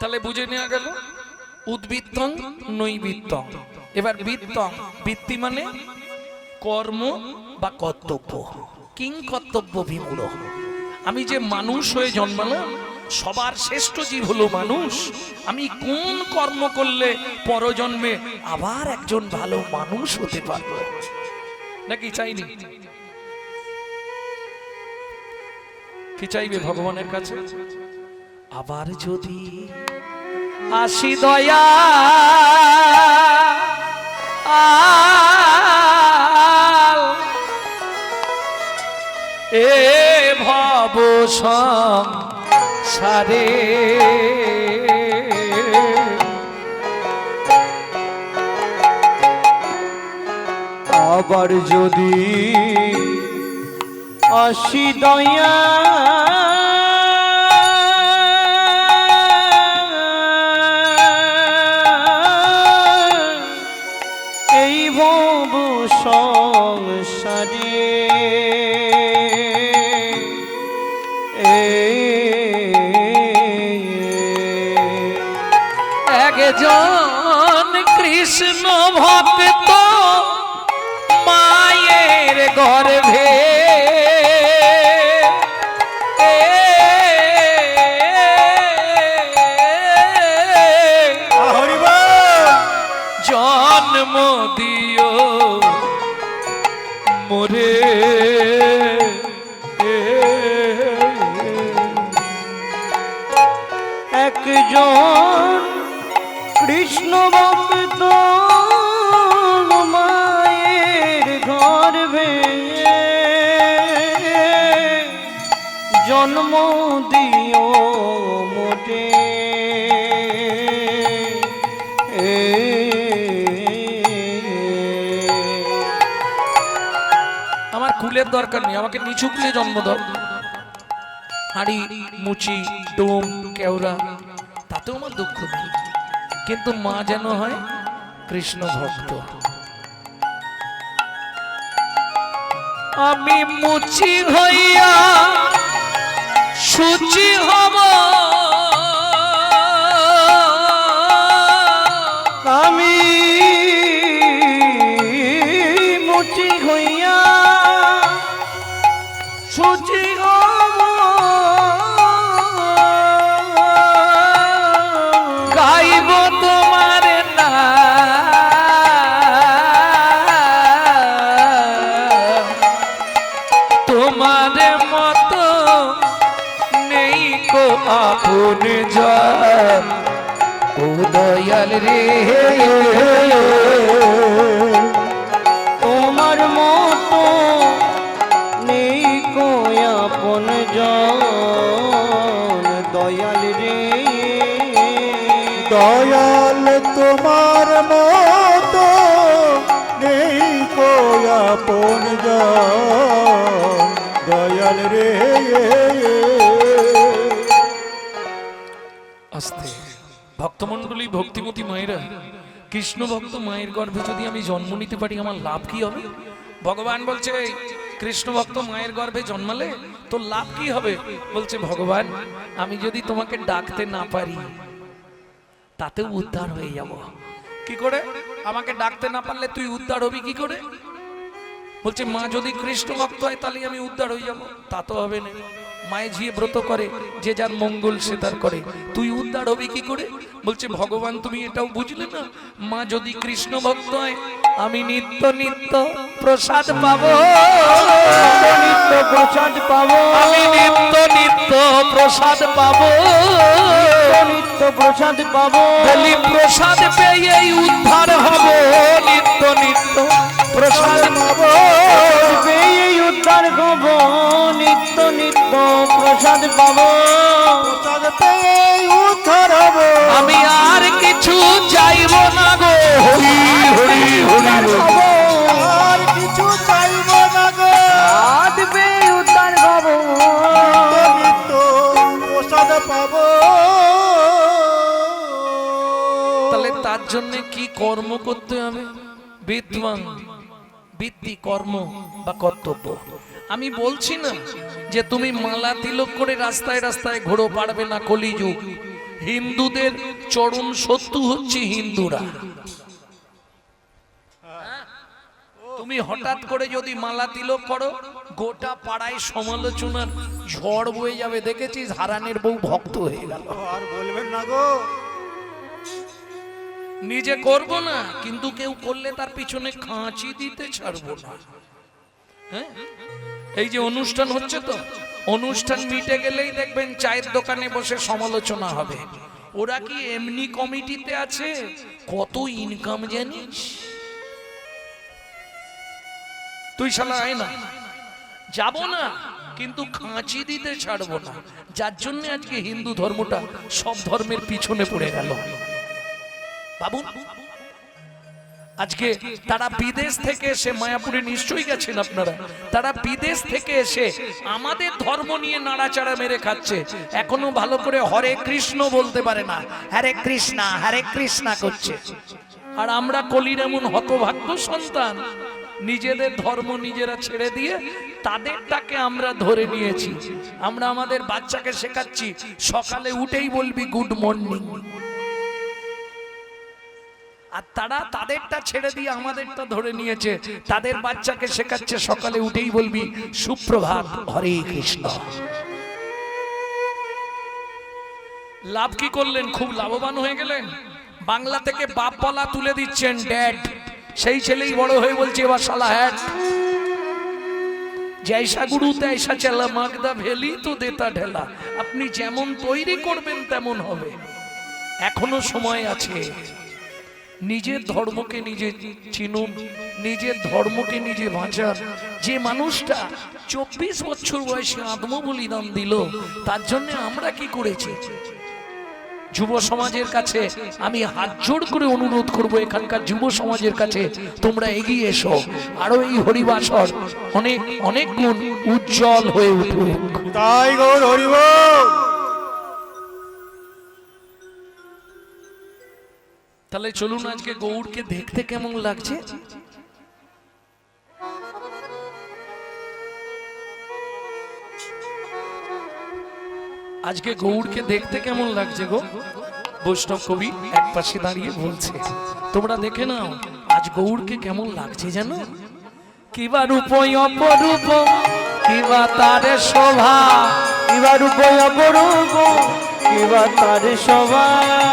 তাহলে বুঝে নেওয়া গেল উদ্বৃত্তং নৈবৃত্তং। এবার বৃত্তং, বৃত্তি মানে কর্ম বা কর্তব্য। কিং কর্তব্য বিমূঢ়, আমি যে মানুষ হয়ে জন্মালাম, সবার শ্রেষ্ঠ জীব হলো মানুষ, আমি কোন কর্ম করলে পরজন্মে আবার একজন ভালো মানুষ হতে পারবো? নাকি চাইনি? কি চাইবে ভগবানের কাছে? আবার যদি আসি দয়া এ ভব সংসারে, আবার যদি আসি দয়া এই ভব সংসারে, একজন কৃষ্ণ ভক্ত মায়ের গর্ভে হরি বল। জন্ম দিও মোরে, একজন কৃষ্ণ ভক্ত মায়ের গর্ভে জন্ম দিও মোটে, আমার কুলের দরকার নেই, আমাকে নিচু কুলে জন্ম দাও, হাঁড়ি মুচি ডোম কেওড়া, তাতেও আমার দুঃখ নেই, কিন্তু মা যেন হয় কৃষ্ণ ভক্ত। আমি মুচি হইয়া সুচি হব, আমি মুচি হইয়া সুচি হব, গাইব তোমার নাম, তোমার মতো নেই কো আপন জন, ও দয়াল রে, তোমার মতো নেই কো আপন জন, দয়াল রে, দয়াল তোমার মতো নেই কোই আপন জন, দয়াল রে। আস্তে ভক্তমণ্ডলী, ভক্তিমতী মায়েরা, কৃষ্ণ ভক্ত মায়ের গর্ভে যদি আমি জন্ম নিতে পারি আমার লাভ কি হবে? ভগবান বলছে এই কৃষ্ণ ভক্ত মায়ের গর্ভে জন্মালে তো লাভ কি হবে? বলছে ভগবান আমি যদি তোমাকে ডাকতে না পারি তাতেও উদ্ধার হয়ে যাব। কি করে? আমাকে ডাকতে না পারলে তুই উদ্ধার হবি কি করে? বলছে মা যদি কৃষ্ণ ভক্ত হয় তাহলে আমি উদ্ধার হয়ে যাব। তা তো হবে না। মায়ে ঝিয়ে ব্রত করে, যে যার মঙ্গল সে তার করে, তুই উদ্ধার হবি কি করে? বলছে ভগবান তুমি এটাও বুঝলে না, মা যদি কৃষ্ণ ভক্ত হয় আমি নিত্য নিত্য প্রসাদ পাবো, নিত্য প্রসাদ পাবো, আমি নিত্য নিত্য প্রসাদ পাবো, নিত্য প্রসাদ পাবো। বলি প্রসাদ পেয়েই উদ্ধার হব, নিত্য নিত্য প্রসাদ পাবো, পেয়েই উদ্ধার হব, নিত্য নিত্য প্রসাদ পাবো। প্রসাদ পেয়ে উদ্ধার হব, আমি আর কিছু চাইব না গো। হরি হরি হরি হরি। আর কিছু চাইব না গো, আজ পেয়ে উদ্ধার হব, নিত্য প্রসাদ পাবো। তাহলে তার জন্য কি কর্ম করতে হবে? বিদ্বান বৃত্তি কর্ম বা কর্তব্য। আমি বলছি না যে তুমি মালা তিলক করে রাস্তায় রাস্তায় ঘোরো, পারবে না, কলিযুগ। হিন্দুদের চরম শত্রু হচ্ছে হিন্দুরা। তুমি হঠাৎ করে যদি মালা তিলক করো গোটা পাড়ায় সমালোচনার ঝড় বয়ে যাবে। দেখেছিস হারানের বউ ভক্ত হয়ে গেল। আর বলবেন না গো, নিজে করব না, কিন্তু কেউ করলে তার পিছনে খাঁচি দিতে ছাড়বো না। হ্যাঁ, এই যে অনুষ্ঠান হচ্ছে তো, অনুষ্ঠান মিটে গেলেই দেখবেন চায়ের দোকানে বসে সমালোচনা হবে। ওরা কি এমনি কমিটিতে আছে? কত ইনকাম জানিস? তুই শালা আয় না, যাব না, কিন্তু খাঁচি দিতে ছাড়বো না। যার জন্য আজকে হিন্দু ধর্মটা সব ধর্মের পিছনে পড়ে গেল। বাবু আজকে তারা বিদেশ থেকে এসে, মায়াপুরে নিশ্চয়ই গেছেন আপনারা, তারা বিদেশ থেকে এসে আমাদের ধর্ম নিয়ে নাড়াচাড়া মেরে খাচ্ছে। এখনো ভালো করে হরে কৃষ্ণ বলতে পারে না, হরে কৃষ্ণা করছে। আর আমরা কলির এমন হতভাগ্য সন্তান, নিজেদের ধর্ম নিজেরা ছেড়ে দিয়ে তাদেরটাকে আমরা ধরে নিয়েছি। আমরা আমাদের বাচ্চাকে শেখাচ্ছি সকালে উঠেই বলবি গুড মর্নিং, আর তারা তাদেরটা ছেড়ে দিয়ে আমাদেরটা ধরে নিয়েছে। তাদের বাচ্চাকে শেখাচ্ছে সকালে উঠেই বলবি সুপ্রভাত, হরে কৃষ্ণ। লাভ কি করলেন? খুব লাভবান হয়ে গেলেন। বাংলা থেকে বাপ বলা তুলে দিচ্ছেন ড্যাড। সেই ছেলেই বড় হয়ে বলছে এবার শালা হ্যাট। জৈসা গুরু তৈসা চেলা, মাগদা ভেলি তো দেতা ঢেলা। আপনি যেমন তৈরি করবেন তেমন হবে। এখনো সময় আছে। নিজের ধর্মকে নিজে চিনুন, নিজের ধর্মকে নিজে বাঁচান। যে মানুষটা 24 বছর বয়সে আত্মবলিদান দিল, তার জন্য আমরা কি করেছি? যুব সমাজের কাছে আমি হাত জোড় করে অনুরোধ করব, এখানকার যুব সমাজের কাছে তোমরা এগিয়ে এসো। আরো এই হরিবাসর অনেক অনেক গুণ উজ্জ্বল হয়ে উঠুক। তাই গৌর হরি বল। তাহলে চলুন আজকে গৌড়কে দেখতে কেমন লাগছে। আজকে গৌড়কে দেখতে কেমন লাগছে গো? বৈষ্ণব কবি এক পাশে দাঁড়িয়ে বলছে, তোমরা দেখে নাও আজ গৌড়কে কেমন লাগছে জানো? কিবা রূপ অপরূপ, কিবা তার শোভা, কিবা রূপ অপরূপ, কিবা তার শোভা।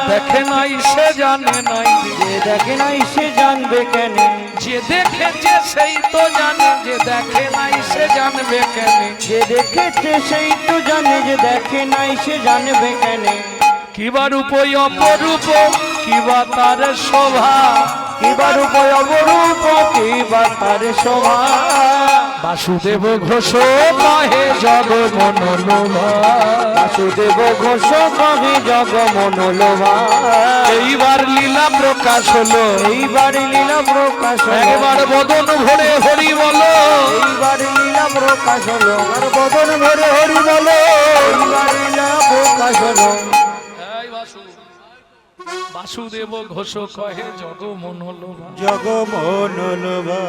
দেখে নাই সে জানে নাই, যে দেখে নাই সে জানবে কেন? যে দেখেছে সেই তো জানে, যে দেখে নাই সে জানবে কেন? যে দেখেছে সেই তো জানে, যে দেখে নাই সে জানবে কেন? কিবা রূপ অপরূপ, কিবা তার শোভা, কিবা রূপ অপরূপ, কিবা তার শোভা। বাসুদেব ঘোষ কহে জগ মনোলোভা, বাসুদেব ঘোষ কহে জগ মনোলোভা। এইবার লীলা প্রকাশ হলো, এইবার লীলা প্রকাশ হলো, একবার বদন ভরে হরি বলো। এইবার লীলা প্রকাশ হলো, আর বদন ভরে হরি বলো। এইবার লীলা প্রকাশ হলো। বাসুদেব ঘোষ কহে জগ মনোলোভা, জগমোহন লোভা,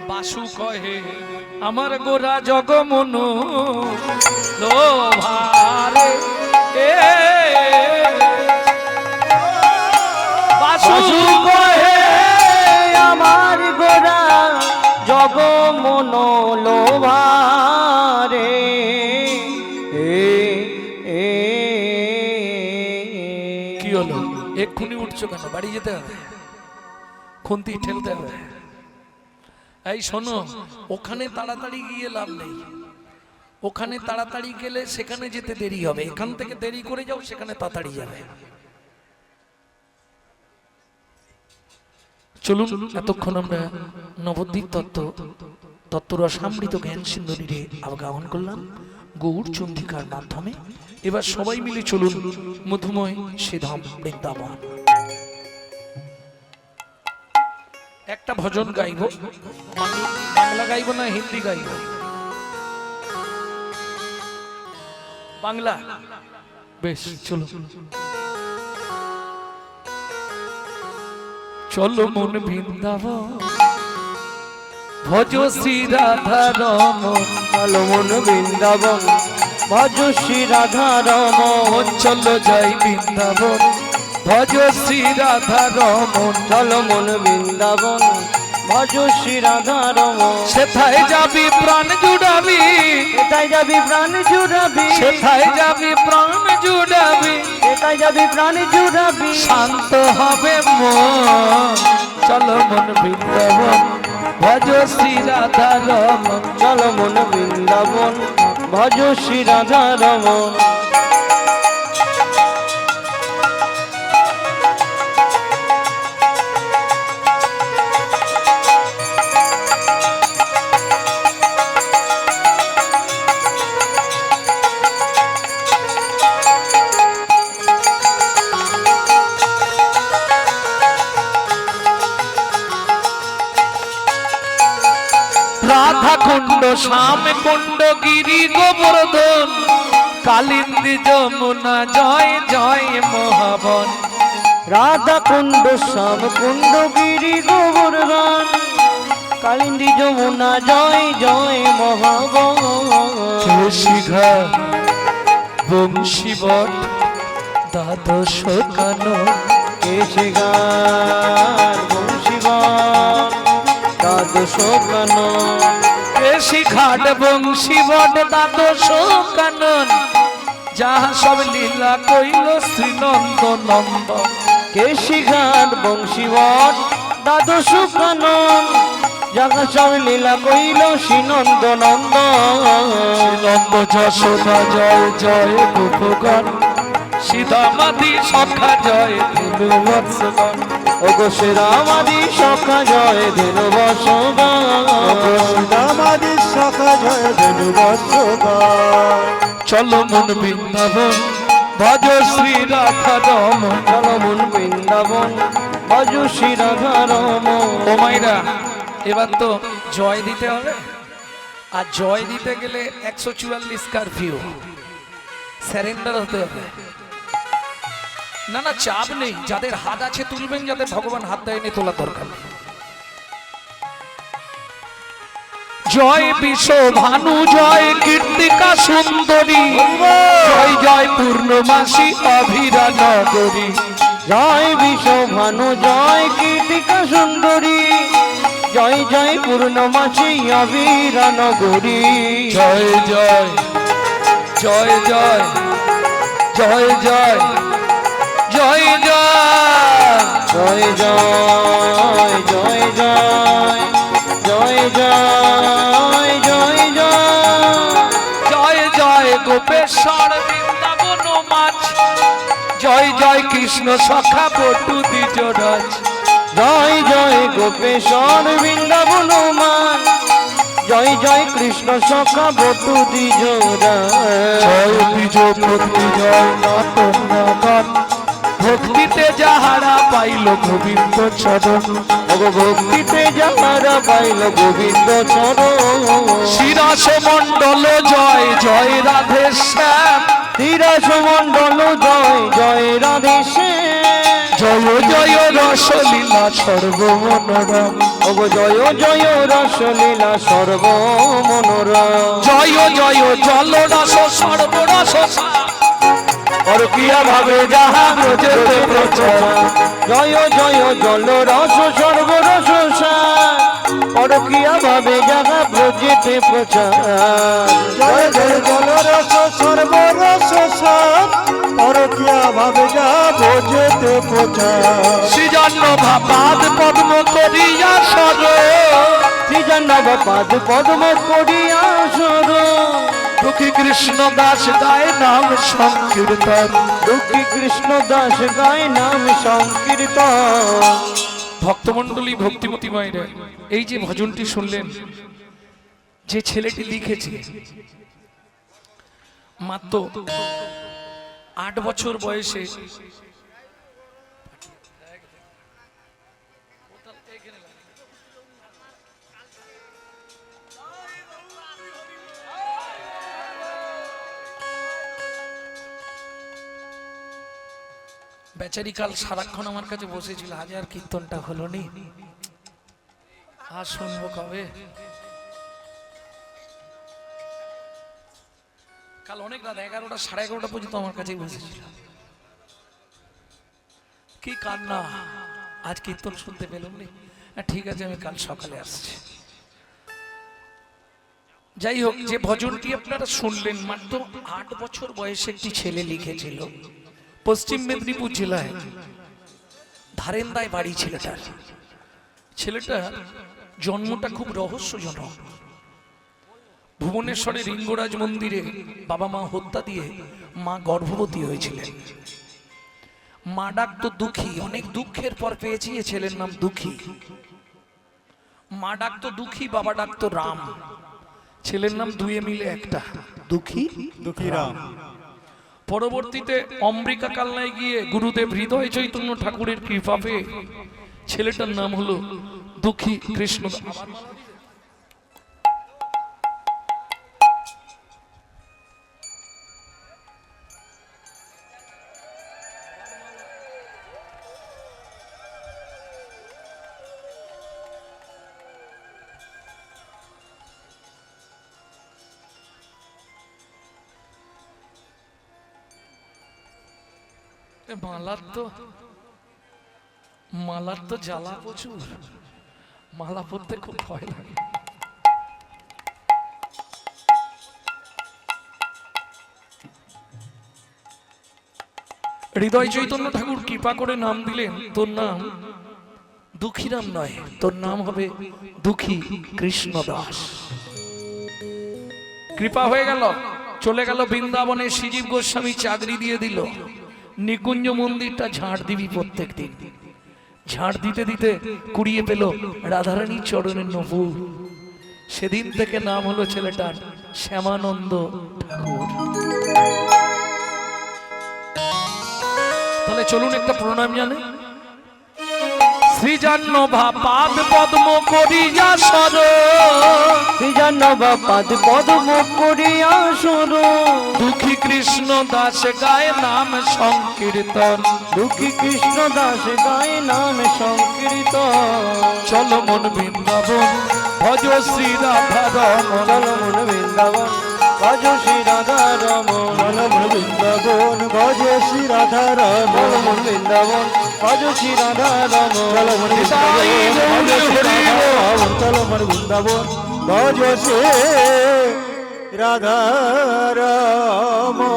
বাসু কহে আমার গোরা জগ মনো লোভারে। এ বাসু বাসু কহে আমার গোরা জগ মন লোভারে। কি হলো এক্ষুনি উঠছো কেন? বাড়ি যেতে হবে, খুন্তি ঠেলতে হবে। এই শোনো, ওখানে তাড়াতাড়ি গিয়ে লাভ নেই। ওখানে তাড়াতাড়ি গেলে সেখানে যেতে দেরি হবে, এখান থেকে দেরি করে যাও, সেখানে তাড়াতাড়ি যাবে। চলুন, এতক্ষণ আমরা নবদ্বীপ তত্ত্বরসামৃত জ্ঞান সিন্ধুরে আবগাহন করলাম গৌর চন্দ্রিকার মাধ্যমে। এবার সবাই মিলে চলুন মধুময় সে ধাম বৃন্দাবন। একটা ভজন গাইব, বাংলা গাইব না হিন্দি গাইব? বাংলা, বেশ চলো। চলো মন বৃন্দাবন, ভজ শ্রী রাধা রমন। চলো মন বৃন্দাবন, ভজ শ্রী রাধা রমন। চলো যাই বৃন্দাবন, ভজ শ্রী রাধা রমন। চলো মন বৃন্দাবন, ভজ শ্রী রাধা রমন। সেথায় যাবি প্রাণ জুড়াবি, সেটাই যাবি প্রাণ জুড়াবি, সেথায় যাবি প্রাণ জুড়াবি, সেটাই যাবি প্রাণ জুড়াবি। শান্ত হবে মন। চলো মন বৃন্দাবন, ভজ শ্রী রাধা রমন। চলো মন বৃন্দাবন, ভজ শ্রী রাধা রমন। রাধা কুণ্ড, শ্যাম কুণ্ড, গিরি গোবর্ধন, কালিন্দী যমুনা, জয় জয় মহাবন। রাধা কুণ্ড, শ্যাম কুণ্ড, গিরি গোবর্ধন, কালিন্দী যমুনা, জয় জয় মহাবন। তুলসীঘা বংশীবট, দ্বাদশ কানন। কেশিগার বংশীবন, দ্বাদশ কানন। কেশি ঘাট বংশীবট, দ্বাদশ কানন, যাহা সব লীলা কইল শ্রীনন্দ নন্দন। কেশিঘাট বংশীবট, দ্বাদশ কানন, যাহা সব লীলা কইল শ্রীনন্দ নন্দন। নন্দ যশোদা জয় জয় গোপগণ, সীতামাদি সখা জয় ধেনু বৎসগণ। ওগো শ্রীরামাদি সখা জয় ধেনু বৎসগণ। দামাদি সখা জয় ধনু বৎসগণ। চলো মন বৃন্দাবন, ভজ শ্রী রাধা রমন। চলো মন বৃন্দাবন, ভজ শ্রী রাধা রমন। ও মাইরা, এবার তো জয় দিতে হবে, আর জয় দিতে গেলে 144 কারফিউ, স্যারেন্ডার হতে হবে। না না, চাপ নেই, যাদের হাত আছে তুলবেন, যাদের ভগবান হাত দেয়নি তোলার দরকার নেই। জয় বিশ্ব ভানু, জয় কীর্তিকা সুন্দরী, জয় জয় পূর্ণমাসী অভিরা নগরী। জয় বিশ্ব ভানু, জয় কীর্তিকা সুন্দরী, জয় জয় পূর্ণমাসী অবীরা নগরী। জয় জয় জয় জয় জয় জয় জয় জয় জয় জয় জয় জয় জয় জয় জয় জয় জয় জয় গোপেশ্বর বৃন্দাবন মাছ, জয় জয় কৃষ্ণ সখা বটু দ্বিজরাজ। জয় জয় গোপেশ্বর বৃন্দাবন মান, জয় জয় কৃষ্ণ সখা বটু দ্বিজরা। জয় দ্বিজ পত্নী, জয় নতন নগর, ভক্তিতে যাহারা পাইল গোবিন্দ চরণ। ভক্তিতে যাহারা পাইল গোবিন্দ চরণ। শিরাস মণ্ডল জয় জয় রাধে শ্যাম, তিরাস মণ্ডল জয় জয় রাধে শ্যাম। জয় জয় রসলীলা সর্বমনোরম, ওগো জয় জয় রসলীলা সর্বমনোরম, জয় জয় জলরস সর্বরস পরকীয়া ভাবে যাহা ব্রজেতে প্রচার, জয় জয় জল রস সর্বরস সার, পরকীয়া ভাবে যাহা ব্রজেতে প্রচার, জয় জয় জলরস সর্বরস সার, পরকীয়া ভাবে যা বোঝেতে প্রচার। সৃজন্য ভাবাদ পদ্ম করিয়া সর, শ্রীজন্নব পাদ পদ্ম করিয়া সর, দুঃখী কৃষ্ণ দাস গায় নাম সংকীর্তন, দুঃখী কৃষ্ণ দাস গায় নাম সংকীর্তন। ভক্তমণ্ডলী ভক্তিমতী মায়েরা, এই যে ভজনটি শুনলেন, যে ছেলেটি লিখেছে মাত্র 8 বছর বয়সে, বেচারি কাল সারাক্ষণ আমার কাছে বসেছিল, আজ আর কীর্তনটা হলো নি, আর শুনবো কবে। কাল অনেক রাত 11টা 11:30 পর্যন্ত আমার কাছেই বসেছিল, কি কান্না, আজ কীর্তন শুনতে পেলাম নি, ঠিক আছে আমি কাল সকালে আসছি। যাই হোক, যে ভজনটি আপনারা শুনলেন, মাত্র 8 বছর বয়সে একটি ছেলে লিখেছিল, পশ্চিম মেদিনীপুর জেলায় ধারেন্দায় বাড়ি ছেলেটার। ছেলেটার জন্মটা খুব রহস্যজনক। ভুবনেশ্বরে লিঙ্গরাজ মন্দিরে বাবা মা হত্যা দিয়ে মা গর্ভবতী হয়েছিলেন। মা ডাকতো দুঃখী, অনেক দুঃখের পর পেয়েছি এ ছেলের নাম দুঃখী। মা ডাকতো দুঃখী, বাবা ডাকতো রাম, ছেলের নাম দুয়ে মিলে একটা, দুঃখী দুঃখীরাম। পরবর্তীতে অম্বিকা কালনায় গিয়ে গুরুদেব হৃদয় চৈতন্য ঠাকুরের কৃপা পেয়ে ছেলেটার নাম হলো দুঃখী কৃষ্ণ। মালার তো জ্বালা প্রচুর, মালা পরতে খুব ভয় লাগে। হৃদয় চৈতন্য ঠাকুর কৃপা করে নাম দিলেন, তোর নাম দুঃখীরাম নয়, তোর নাম হবে দুঃখী কৃষ্ণ দাস। কৃপা হয়ে গেল, চলে গেল বৃন্দাবনে, শ্রীজীব গোস্বামী চাকরি দিয়ে দিল, নিকুঞ্জ মন্দিরটা ঝাড় দিবি প্রত্যেক দিন। ঝাড় দিতে দিতে কুড়িয়ে পেল রাধারানীর চরণের নপুর। সেদিন থেকে নাম হলো ছেলেটার শ্যামানন্দ ঠাকুর। তাহলে চলুন একটা প্রণাম জানে। শ্রীজান্ন পাদ পদ্ম করিয়া সর, শ্রীজন্নব পাদ পদ্ম করিয়া সর, দুঃখী কৃষ্ণ দাস গায় নাম সংকীর্তন, দুঃখী কৃষ্ণ দাস গায় নাম সংকীর্তন। চল মন বৃন্দাবন ভজ শ্রী রাধা রমন, চল মন বৃন্দাবন ভজ শ্রী রাধা রমন, চল মন বৃন্দাবন ভজ শ্রী রাধা রমন, চল মন বৃন্দাবন ভজ শ্রী রাধা রমন, চল মন বৃন্দাবন ভজ শ্রী রাধা রমন, চল মন বৃন্দাবন ভজ শ্রী রাধা রমন।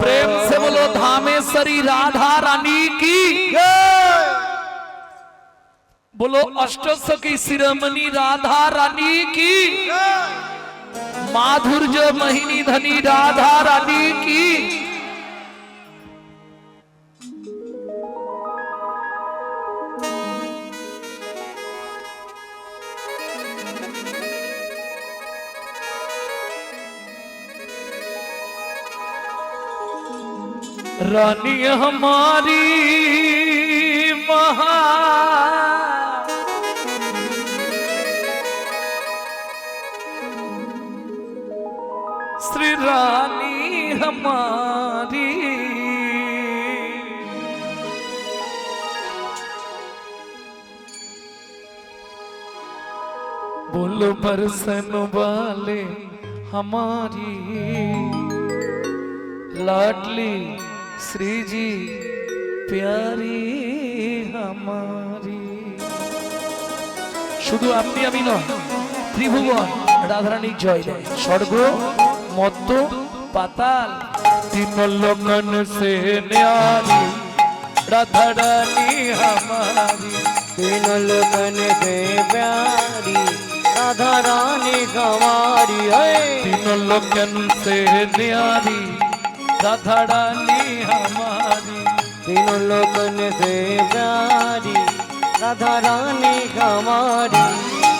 प्रेम से बोलो धामेश्वरी राधा रानी की, बोलो अष्टसखी शिरोमणि राधा रानी की, माधुर्य महिनी धनी राधा रानी की। रानी हमारी महा श्री रानी हमारी बोलो बरसन वाले हमारी लाडली श्री जी प्यारी हमारी। শুধু আপনি আমি নয়, ত্রিভুবন রাধারানীর জয় দেয়। স্বর্গ মর্ত পাতাল तीन लोकन से न्यारी राधा रानी हमारी। तीन लोकन से प्यारी राधा रानी हमारी है। तीन लोकन से न्यारी राधा रानी हमारी। तीन लोकन से प्यारी राधा रानी हमारी।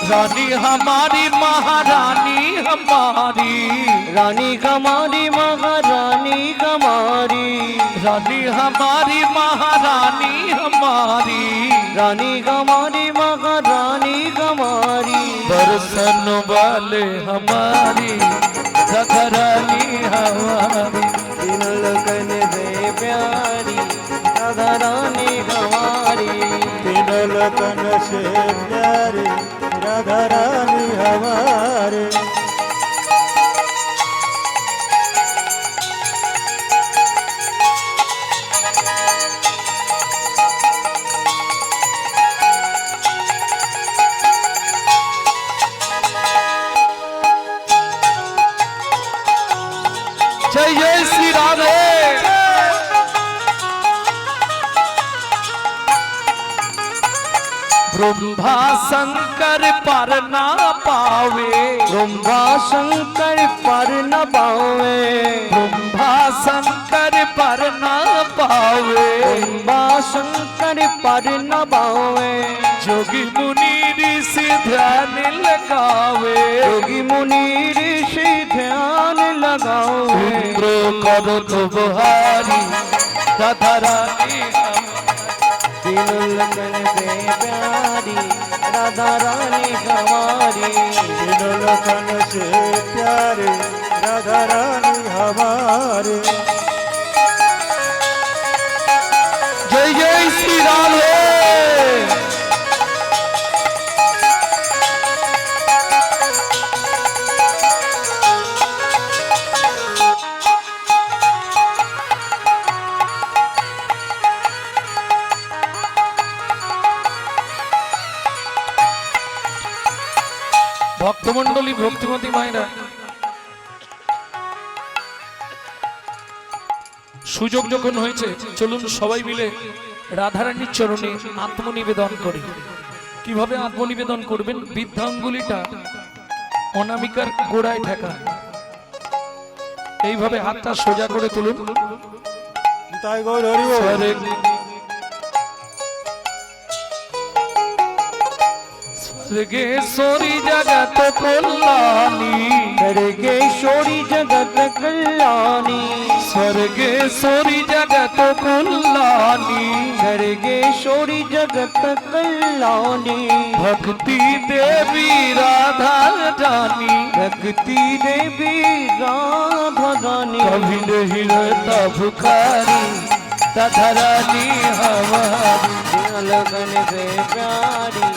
रानी हमारी महारानी हमारी। रानी हमारी महारानी हमारी। रानी हमारी महारानी हमारी। रानी हमारी महारानी हमारी। बरसन वाले हमारी राधा रानी हमारी। तीन लोकन से प्यारी राधा रानी हमारी। तीन लोकन से प्यारी राधा रानी हमारे। जय जय श्री राधे। ब्रह्मा शंकर पर ना पावे। ब्रह्मा शंकर पर न पावे। ब्रह्मा शंकर पर ना पावे। ब्रह्मा शंकर पर न पावे। जोगी मुनि ऋषि ध्यान लगावे। योगी मुनि ऋषि ध्यान लगावे। इंद्र करो तो बुहारी राधा रानी हमारी। तीन लोकन से प्यारी राधा रानी हमारी। तीन लोकन से प्यारे राधा रानी हमारे। जय जय श्री राधे। ভক্তমণ্ডলী ভক্তিমতী মায়েরা, সুযোগ যখন হয়েছে চলুন সবাই মিলে রাধারানীর চরণে আত্মনিবেদন করি। কিভাবে আত্মনিবেদন করবেন? বৃদ্ধাঙ্গুলিটা অনামিকার গোড়ায় ঠেকা, এইভাবে হাতটা সোজা করে তুলুন। তাই গৌর হরি বল। স্বরে स्वर्गेश्वरी जगत कल्याणी। स्वर्गेश्वरी जगत कल्याणी। स्वर्गेश्वरी जगत कल्याणी। स्वर्गेश्वरी जगत कल्याणी। भक्ति देवी राधा रानी। भक्ति देवी राधा रानी। कभी नहीं रहता भुखारी राधा रानी हमारी। तीन लोकन से प्यारी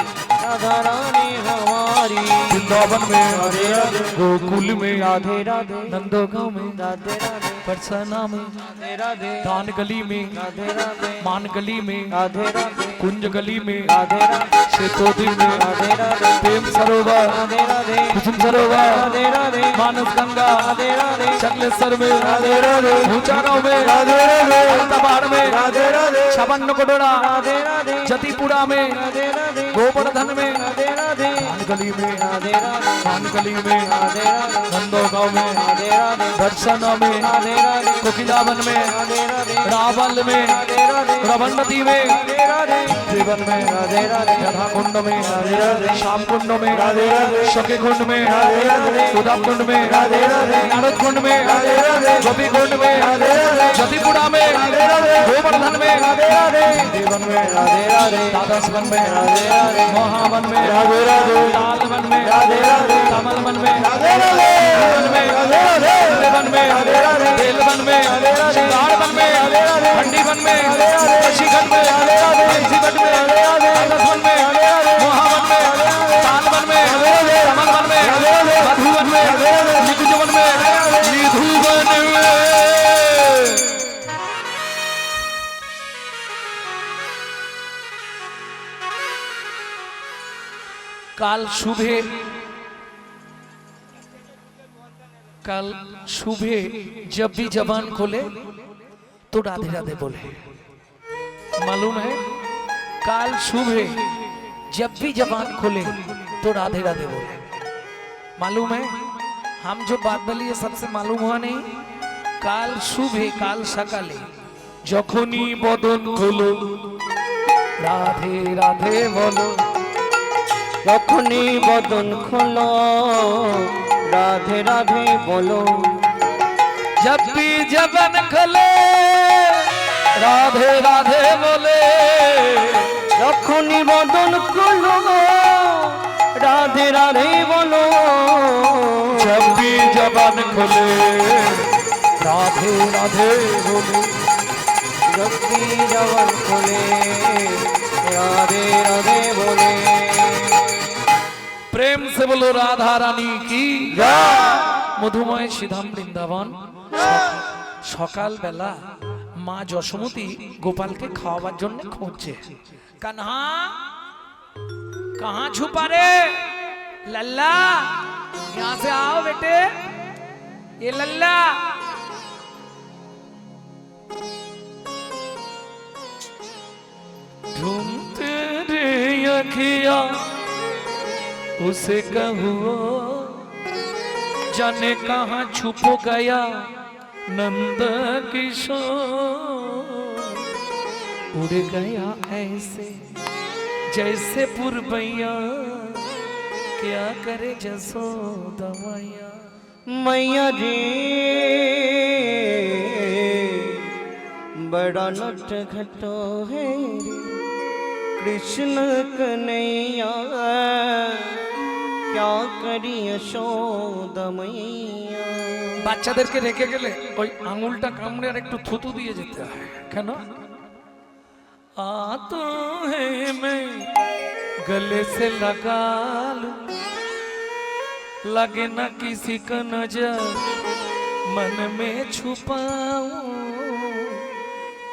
राधा रानी हमारी। वृंदावन में राधे राधे। गोकुल में राधे राधे। नंदगांव में राधे राधे। परसना में राधे राधे। दान गली में राधे राधे। मान गली में राधे राधे। कुंज गली में राधे राधे। शेतोदी में राधे राधे। प्रेम सरोवर राधे राधे। कुसुम सरोवर राधे राधे। मानस गंगा राधे राधे। चकलेश्वर में राधे राधे। ऊंचा गांव में राधे राधे। पहाड़ में राधे राधे। छपन्न कोटोरा राधे राधे। जतीपुरा में राधे राधे। गोवर्धन में राधे राधे। दान गली में राधे राधे। मान गली में राधे राधे। नंदगांव में राधे राधे। दर्शन में राधे राधे। कोकिलावन में राधे राधे। रावल में राधे राधे। रवंडती में राधे राधे। त्रिवन में राधे राधे। राधा कुंड में राधे राधे। श्याम कुंड में राधे राधे। सखी कुंड में राधे राधे। सुधा कुंड में राधे राधे। नारद कुंड में राधे राधे। गोपी कुंड में राधे राधे। जतीपुरा में राधे राधे। गोवर्धन में राधे राधे। देवन में राधे राधे। द्वादश वन में राधे राधे। महावन में राधे राधे। लाल वन में राधे राधे। कमल वन में राधे राधे। वन में राधे राधे। वन में राधे राधे। बेल वन में राधे राधे। सिंगार वन में राधे राधे। भंडी वन में राधे राधे। काशीगढ़ में राधे राधे। बंसीगढ़ में राधे राधे। आदर्श वन में राधे राधे। महावन में राधे राधे। ताल वन में राधे राधे। काल सुबह जब भी जबान खोले तो राधे राधे बोले। मालूम है? काल सुबह जब भी जबान खोले तो राधे राधे बोले। मालूम है? हम जो बात बोली है सबसे मालूम हुआ नहीं? काल सुबह काल सकाले जखनी बदन खोलो राधे राधे बोलो। যখনই বদন খোলো রাধে রাধে বলো। जब भी जबान खोले राधे राधे बोले। যখনই বদন খোলো রাধে রাধে বলো। जब भी जबान खोले राधे राधे बोले। যখনই জবান খোলে রাধে রাধে বলে। प्रेम से बोलो राधा रानी की जय। मधुमय श्रीधाम बृंदावन सकाल बेला माँ যশোমতী গোপালকে খাওয়াবার জন্য খুঁজছে। কাन्हा कहाँ छुपा रे लल्ला, यहाँ से आओ बेटे। ये लल्ला ढूंढते रे अखिया उसे कहूँ जाने कहाँ छुप गया नंद किशोर। उड़ गया ऐसे जैसे पुरबैया, क्या करे जसोदा मैया। मैया रे बड़ा नटखट है रे कृष्ण कन्हैया, क्या करी यशोदा मैया। বাচ্চাদেরকে রেখে গেলে ওই আঙুলটা কামড়ে আর একটু থুতু দিয়ে যেতে হয়। কেন? आतो है मैं गले से लगा लूं, लगे ना किसी का नजर मन में छुपाऊं।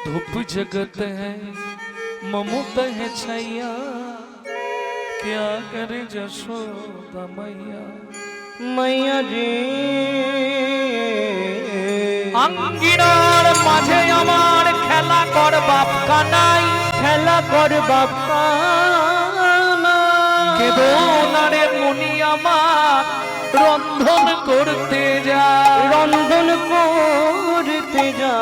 धूप जगत है ममता है छैया, क्या करे जशोदा मैया। मैया रे আঙ্গিনার মাঝে আমার খেলা কর বাপ কানাই, খেলা কর বাপ্পা কেদোনারে মুনি আমার রন্ধন করতে যা। রন্ধন করতে যা।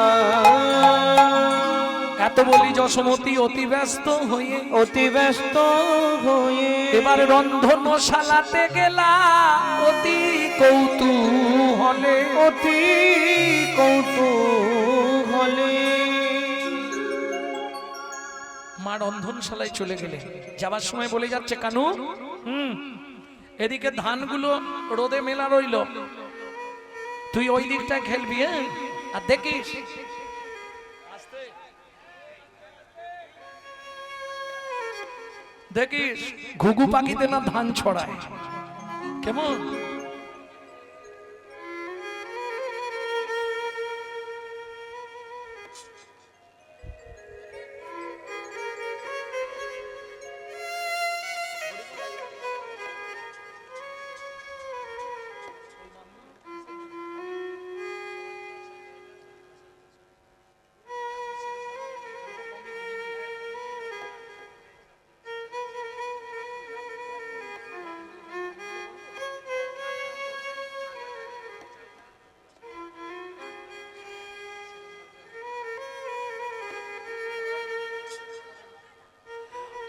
এত বলি যশোমতী অতি ব্যস্ত হয়ে অতি ব্যস্ত হয়ে এবার রন্ধনশালাতে গেলা অতি কৌতূহলে। অতি কৌতূহলে মা রন্ধনশালায় চলে গেলে যাবার সময় বলে যাচ্ছে কানু এদিকে ধানগুলো রোদে মেলা রইল, তুই ওই দিকটা খেলবি হ্যাঁ, আর দেখিস দেখিস ঘুঘু পাখিতে না ধান ছড়ায়। কেমন?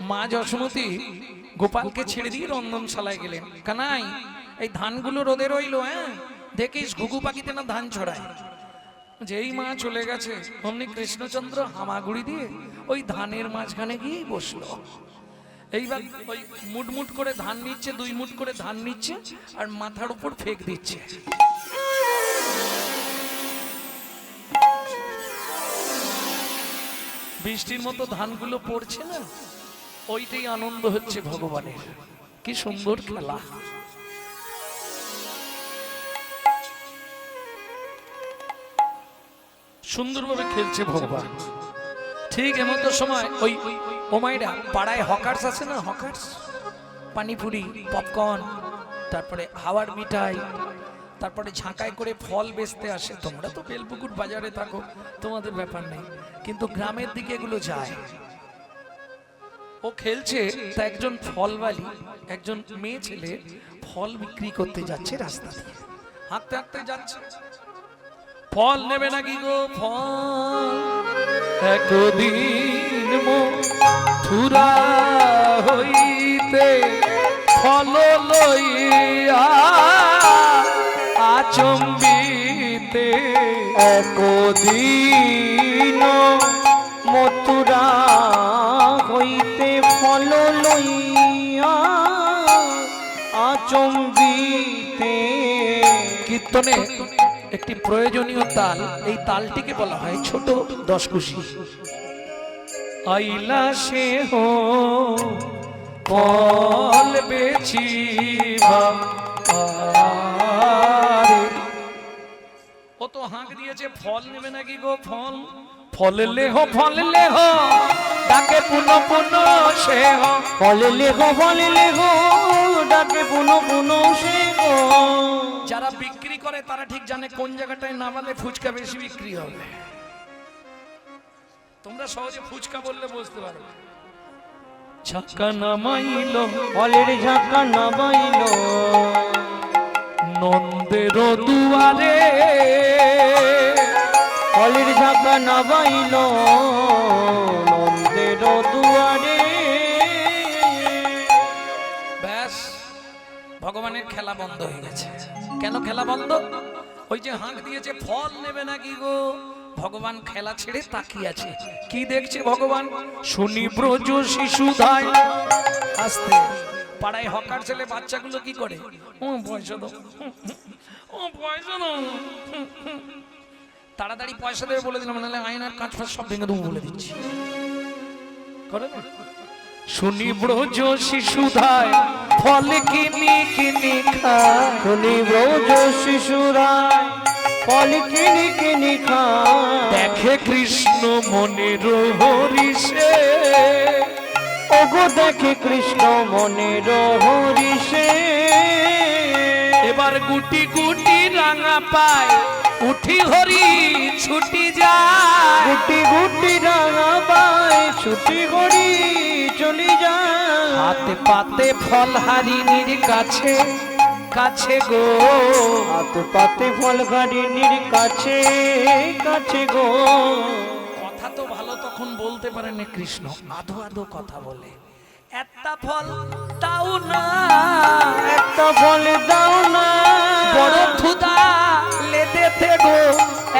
মা যশোমতী গোপালকে ছেড়ে দিয়ে রন্ধনশালায় গেলেন। কানাই এই ধানগুলো রোদে রইল, হ্যাঁ দেখিস ঘুঘু পাখিতে না ধান ছড়ায়। যেই মা চলে গেছে অমনি কৃষ্ণচন্দ্র হামাগুড়ি দিয়ে ওই ধানের মাঝখানে গিয়ে বসলো। এইবার ওই মুটমুট করে ধান নিচ্ছে, 2 মুঠ করে ধান নিচ্ছে আর মাথার উপর ফেক দিচ্ছে। বৃষ্টির মতো ধানগুলো পড়ছে না, ওইটাই আনন্দ হচ্ছে ভগবানের। কি সুন্দর খেলা। সুন্দরভাবে খেলছে ভগবান। ঠিক এমতো সময় ওই ওমাইরা পাড়ায় হকার্স আছে না, হকার্স পানিপুরি, পপকর্ন, তারপরে হাওয়ার মিঠাই, তারপরে ঝাঁকায় করে ফল বেচতে আসে। তোমরা তো বেলপুকুর বাজারে থাকো, তোমাদের ব্যাপার নেই, কিন্তু গ্রামের দিকে এগুলো যায়। ও খেলছে, তা একজন ফলওয়ালি, একজন মেয়ে ছেলে ফল বিক্রি করতে যাচ্ছে রাস্তা দিয়ে, হাঁটতে হাঁটতে যাচ্ছে। ফল নেবে নাকি গো? ফল একদিন মথুরা হইতে ফল লইয়া আচম্বিতে, একদিন মথুরা হইতে ফল লইয়া আচম্বিতে। কীর্তনে একটি প্রয়োজনীয় তাল, এই তালটিকে বলা হয় ছোট দশকুশি। আইলা সে হো ফল বেচিবা, ও তো হাঁক দিয়েছে ফল নেবে নাকি গো? ফল ফল লেহ, ফল লেহ, ডাকে পুনো পুনো সে হো। ফল লেগো ডাকে পুনো পুনো সে গো। যারা বিক্রি করে তারা ঠিক জানে কোন জায়গাটায় নামালে ফুচকা বেশি বিক্রি হবে। তোমরা সহজে ফুচকা বললে বুঝতে পারো। ঝাঁকা নামাইল, ফলের ঝাঁকা নামাইল নন্দের দুয়ারে, ফলের ঝাঁকা নামাইল নন্দের দুয়ারে। ব্যাস, ভগবানের খেলা বন্ধ হয়ে গেছে। কেন খেলা বন্ধ? ওই যে হাঁক দিয়েছে ফল নেবে নাকি গো, ভগবান খেলা ছেড়ে তাকিয়ে আছে। কি দেখছে ভগবান? শুনি ব্রজ শিশুধায়। আস্তে পাড়ায় হকার ছেলে বাচ্চাগুলো কি করে? ও পয়সা দাও, ও পয়সা দাও, তাড়াতাড়ি পয়সা দেবে বলে দিলাম, নাহলে আয়নার কাঁচ ফাঁচ সব ভেঙে দেবো বলে দিচ্ছি। করে না? শুনি ব্রজ শিশুধায় ফল কিনি কিনি খায়, শুনি ব্রজ শিশুরা ফল কিনি কিনি খায়। দেখে কৃষ্ণ মনের হরিষে, ওগো দেখে কৃষ্ণ মনের হরিষে। এবার গুটি গুটি রাঙা পায়, উঠি হরি ছুটি যায়। গুটি গুটি রাঙা পায় ছুটি করি চলি যায়। হাতে পাতে ফল হারিনীর কাছে কাছে গো, হাতে পাতে ফল হারিনীর কাছে কাছে গো। কথা তো ভালো তখন বলতে পারেন কৃষ্ণ, আধো আধো কথা বলে। একটা ফল তাও না, একটা ফল দাও না, বড় ক্ষুধা লেদেতে গো,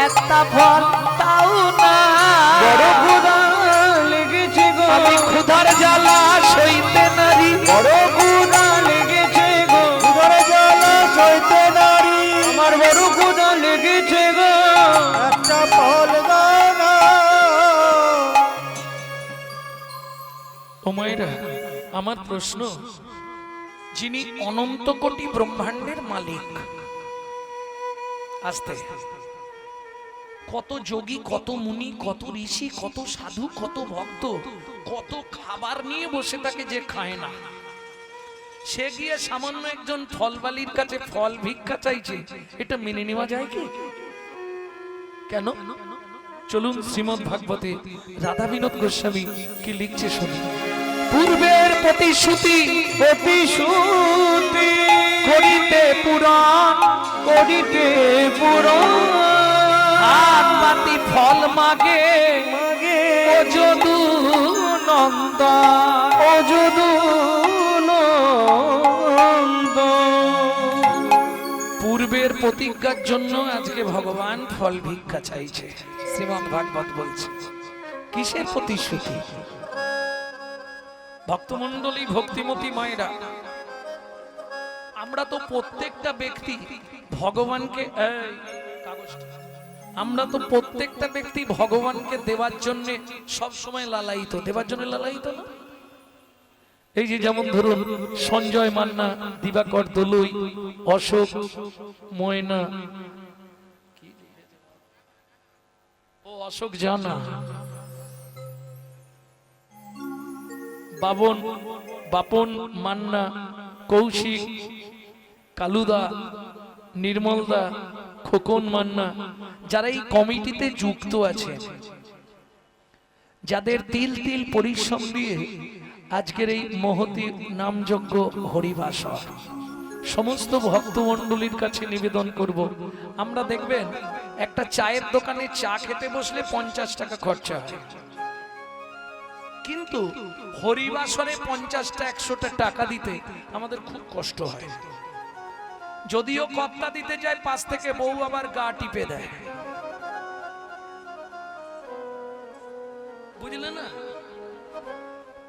একটা ফল তাও না, বড় ক্ষুধা লেগেছে গো। আমি ক্ষুধার জ্বালা সইতে নারী, বড় ক্ষুধা লেগেছে গো। ক্ষুধার জ্বালা সইতে নারী, আমার বড় ক্ষুধা লেগেছে গো। একটা ফল দাও না। ও মায়েরা, আমার প্রশ্ন, যিনি অনন্ত কোটি ব্রহ্মাণ্ডের মালিক, আস্তে কত যোগী, কত মুনি, কত ঋষি, কত সাধু, কত ভক্ত, কত খাবার নিয়ে বসে থাকে যে খায় না, সে গিয়ে সামান্য একজন ফলবালির কাছে ফল ভিক্ষা চাইছে, এটা মেনে নেওয়া যায় কি? কেন? চলুন শ্রীমদ্ ভাগবতে রাধা বিনোদ গোস্বামী কি লিখছে শুনি। পূর্বের প্রতিশ্রুতি প্রতিশ্রুতি করিতে পুরাণ, করিতে পুরাণ। হাত পাতি ফল মাগে মাগে ও যদু নন্দন, ও যদু নন্দন। পূর্বের প্রতিজ্ঞার জন্য আজকে ভগবান ফল ভিক্ষা চাইছে। শ্রীমদ্ ভাগবত বলছে কিসের প্রতিশ্রুতি? ভক্তমণ্ডলী, ভক্তিমতী মায়েরা, আমরা তো প্রত্যেকটা ব্যক্তি ভগবানকে, আমরা তো প্রত্যেকটা ব্যক্তি ভগবানকে দেওয়ার জন্য সব সময় লালায়িত, দেওয়ার জন্য লালায়িত না? এই যে যেমন ধরুন সঞ্জয় মান্না, দিবাকর দলুই, অশোক ময়না, ও অশোক জানা, বাবন বাপন মান্না, কৌশিক, কালুদা, নির্মলদা, খোকন মান্না, যারা এই কমিটিতে যুক্ত আছে, যাদের তিল তিল পরিশ্রম দিয়ে আজকের এই মহতি নামযজ্ঞ হরিবাস হয়, সমস্ত ভক্তমণ্ডলীর কাছে নিবেদন করব, আমরা দেখবেন একটা চায়ের দোকানে চা খেতে বসলে 50 টাকা খরচা হয়, কিন্তু হরিবাসরে 50টা 100টা টাকা দিতে আমাদের খুব কষ্ট হয়। যদিও কর্তা দিতে যায়, পাশ থেকে বউ আবার গা টিপে দেয়, বুঝলে না?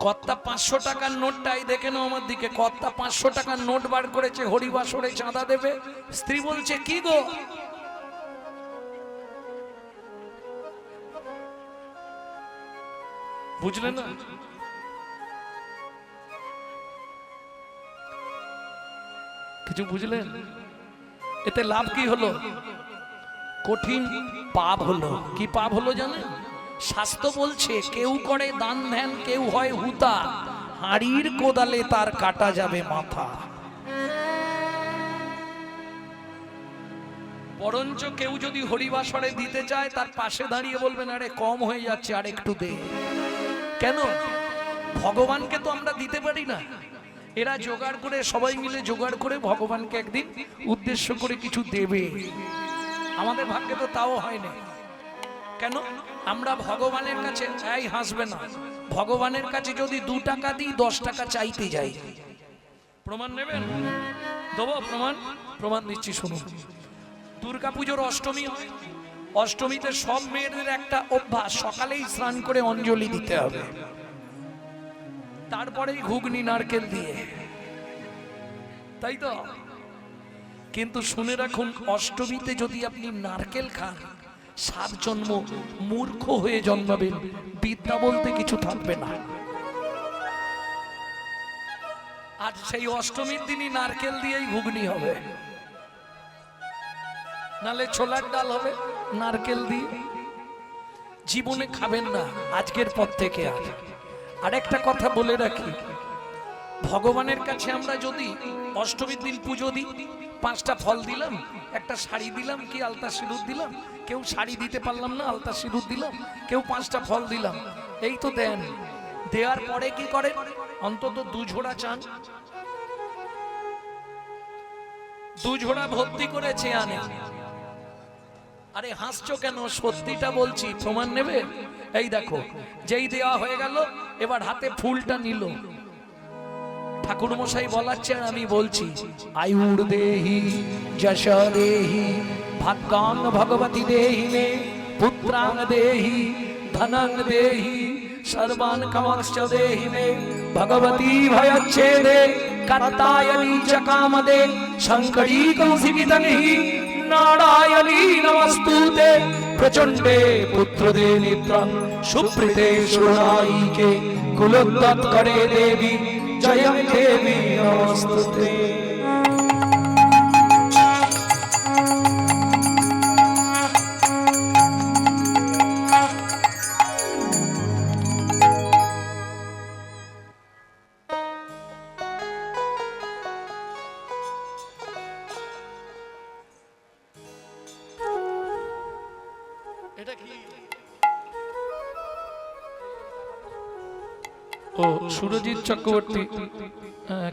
কর্তা 500 টাকার নোটটাই দেখে নাও আমার দিকে, কর্তা 500 টাকার নোট বার করেছে, হরিবাসরে চাঁদা দেবে, স্ত্রী বলছে কি গো, বুঝলে না? কিছু বুঝলেন? এতে লাভ কি হলো? কঠিন পাপ হলো। কি পাপ হলো জানেন? শাস্ত্র বলছে কেউ করে দান ধ্যান, কেউ হয় হুতা, হাড়ির কোদালে তার কাটা যাবে মাথা। বরঞ্চ কেউ যদি হরিবাসরে দিতে চায়, তার পাশে দাঁড়িয়ে বলবেন আরে কম হয়ে যাচ্ছে, আর একটু দে। কেন? ভগবানকে তো আমরা দিতে পারি না, এরা জোগাড় করে, সবাই মিলে জোগাড় করে ভগবানকে একদিন উদ্দেশ্য করে কিছু দেবে। আমাদের ভাগ্যে তো তাও হয় না। কেন? আমরা ভগবানের কাছে, এই হাসবে না, ভগবানের কাছে যদি 2 টাকা দিই 10 টাকা চাইতে যাই। প্রমাণ নেবেন? দেবো প্রমাণ? প্রমাণ দিচ্ছি শুনুন। দুর্গাপুজোর অষ্টমী হয়, অষ্টমীতে সব মেয়েদের একটা অভ্যাস, সকালেই স্নান করে অঞ্জলি দিতে হবে, তারপরেই ঘুগনি নারকেল দিয়ে, তাই তো? কিন্তু শুনে রাখুন, অষ্টমীতে যদি আপনি নারকেল খান, 7 জন্ম মূর্খ হয়ে জন্মাবেন, বিদ্যা বলতে কিছু থাকবে না। আর সেই অষ্টমীর দিনই নারকেল দিয়েই ঘুগনি হবে, নালে ছোলার ডাল হবে, নারকেল দিয়ে জীবনে খাবেন না আজকের পর থেকে। আর একটা কথা বলে রাখি, ভগবানের কাছে আমরা যদি অষ্টমীর দিন পুজো দিই, 5টা ফল দিলাম, একটা শাড়ি দিলাম, কি আলতা সিঁদুর দিলাম, কেউ শাড়ি দিতে পারলাম না, আলতা সিঁদুর দিলাম, কেউ 5টা ফল দিলাম, এই তো দেন। দেওয়ার পরে কি করেন? অন্তত 2 ঝোড়া চান, 2 ঝোড়া ভর্তি করে চেয়ে আনে। আরে হাসছো কেন? সত্যিটা বলছি, প্রমাণ নেবে? এই দেখো, যেই দেওয়া হয়ে গেল, এবার হাতে ফুলটা নিল, ঠাকুর মশাই বলাচ্ছে আর আমি বলছি, আয়ুর দেহি যশ দেহি ভাগ্যাং ভগবতী দেহি মে পুত্রাং দেহি ধনং দেহি সর্বান কামাংশ্চ দেহি মে ভগবতী ভয়চ্ছেদে কাত্তায়নী চ কামদে শঙ্করী কৌশিকিতনিহি নারায়ণী নমস্তুতে প্রচণ্ডে পুত্রদে নিত্যং সুপ্রীতে সুরাইকে কুলোদ্যত করে দেবী জয়ং দেবী নমস্তুতে। এটা কি? ও সুরজিৎ চক্রবর্তী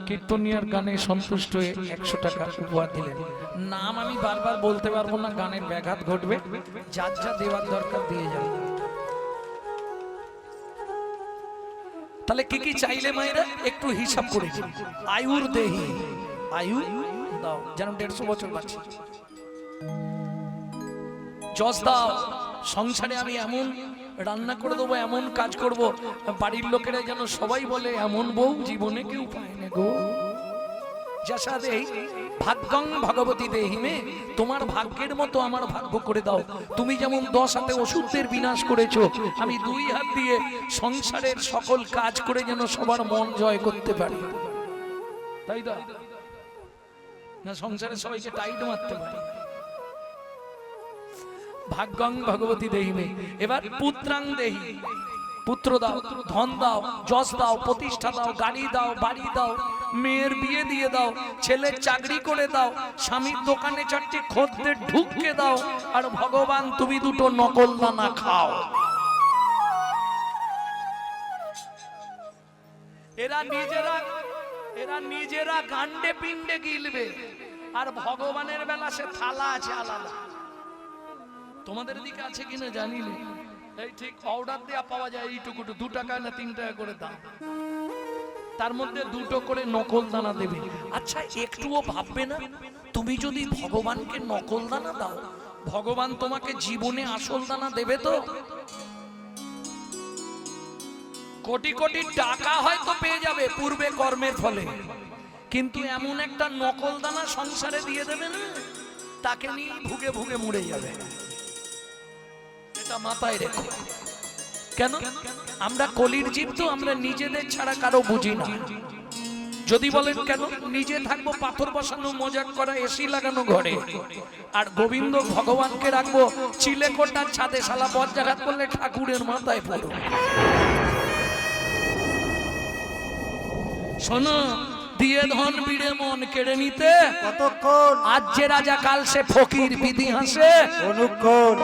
কীর্তনিয়ার গানে সন্তুষ্ট হয়ে 100 টাকা উপহার দিলেন। নাম আমি বারবার বলতে পারবো না, গানের ব্যাঘাত ঘটবে, যার যা দেওয়ার দরকার দিয়ে যাবে। তাহলে কি কি চাইলে মায়েরা একটু হিসাব করে দিন। আয়ুর দেহি, আয়ু দাও যেন 150 বছর বাঁচি। যশ দাও, সংসারে আমি এমন রান্না করে দেবো, এমন কাজ করব, বাড়ির লোকেরা যেন সবাই বলে এমন বউ জীবনে কেউ পায় না গো। যশা দেহি ভাগ্যং ভগবতী দেহি মে, তোমার ভাগ্যের মতো আমার ভাগ্য করে দাও। তুমি যেমন 10 হাতে অসুরদের বিনাশ করেছো, আমি 2 হাত দিয়ে সংসারের সকল কাজ করে যেন সবার মন জয় করতে পারি, তাই তো না? সংসারের সবাইকে টাইট মারতে পারি। ভাগ্যং ভগবতী দেহি মে। এবার পুত্রাং দেহি, পুত্র দাও, ধন দাও, যশ দাও, প্রতিষ্ঠা দাও, গাড়ি দাও, বাড়ি দাও, মেয়ের বিয়ে দিয়ে দাও, ছেলের চাকরি করে দাও, স্বামীর দোকানে চারটি খদ্দের ঢুককে দাও, আর ভগবান তুমি দুটো নকল দানা খাও। এরা নিজেরা গান্ডে পিণ্ডে গিলবে, আর ভগবানের বেলা সে থালা আছে আলাদা। তোমাদের দিকে আছে কিনা জানি না, এই ঠিক অর্ডার দেয়া পাওয়া যায় এইটুকু, 2 টাকা না 3 টাকা করে দাম, তার মধ্যে 2টো করে নকল দানা দেবে। আচ্ছা একটুও ভাববে না, তুমি যদি ভগবানকে নকল দানা দাও, ভগবান তোমাকে জীবনে আসল দানা দেবে তো? কোটি কোটি টাকা হয়তো পেয়ে যাবে পূর্বে কর্মের ফলে, কিন্তু এমন একটা নকল দানা সংসারে দিয়ে দেবে না, তাকে নিয়ে ভুগে ভুগে মরে যাবে। এটা মাথায় রেখো। কেন? আমরা কলির জীব তো, আমরা নিজেদের ছাড়া কারো বুঝি না। যদি বলেন কেন, নিজে থাকবো পাথর বসানো, মজাক করা, এসি লাগানো ঘরে, আর গোবিন্দ ভগবানকে রাখবো চিলেকোটার ছাদে, শালা বজ্জাঘাত করলে ঠাকুরের মাথায় পড়ো। শোনো, দিয়ে ধন বিড়ে মন কেড়ে নিতে কতক্ষণ? আজ যে রাজা কাল সে ফকির, বিধি হাসে অনুক্ষণ।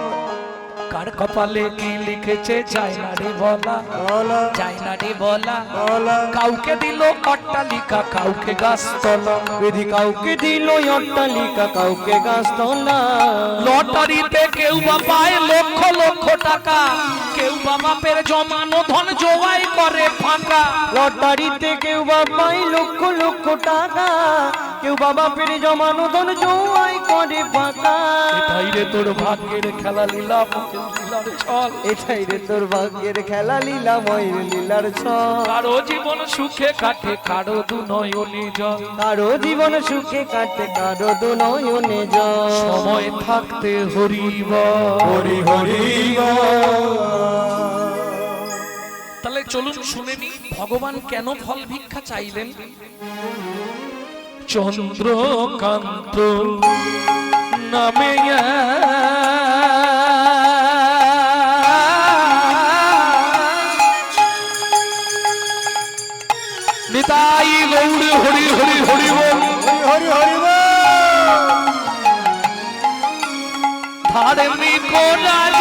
কার কপালে কি লিখেছে যায় না রে বলা, বলা যায় না রে বলা। বলা কাউকে দিল অট্টালিকা, কাউকে গাছতলা, বিধি কাউকে দিল অট্টালিকা, কাউকে গাছতলা। লটারিতে কেউ বা পায় লক্ষ লক্ষ টাকা, কেউ বা বাপের জমানো ধন জোগাই করে ফাঁকা। লটারিতে কেউ বা পাই লক্ষ লক্ষ টাকা, কেউ বা বাপের জমানো ধন জোয়াই করে ফাঁকা। এটাই রে তোর ভাগ্যের খেলা, লীলা মুখের লীলার ছল। এটাই রে তোর ভাগ্যের খেলা, লীলা ময়ের লীলার ছল। কারো জীবন সুখে কাটে, কারো দু নয়নে জল। কারো জীবন সুখে কাটে, কারো দু নয়নে জল। সময় থাকতে হরি বল। হরি হরি তাহলে চলুন শুনে নি ভগবান কেন ফল ভিক্ষা চাইলেন। চন্দ্রকান্ত নামে নিতাই গৌড় হরি হরি হরি বল। হরি হরি ধার্মিক রাজ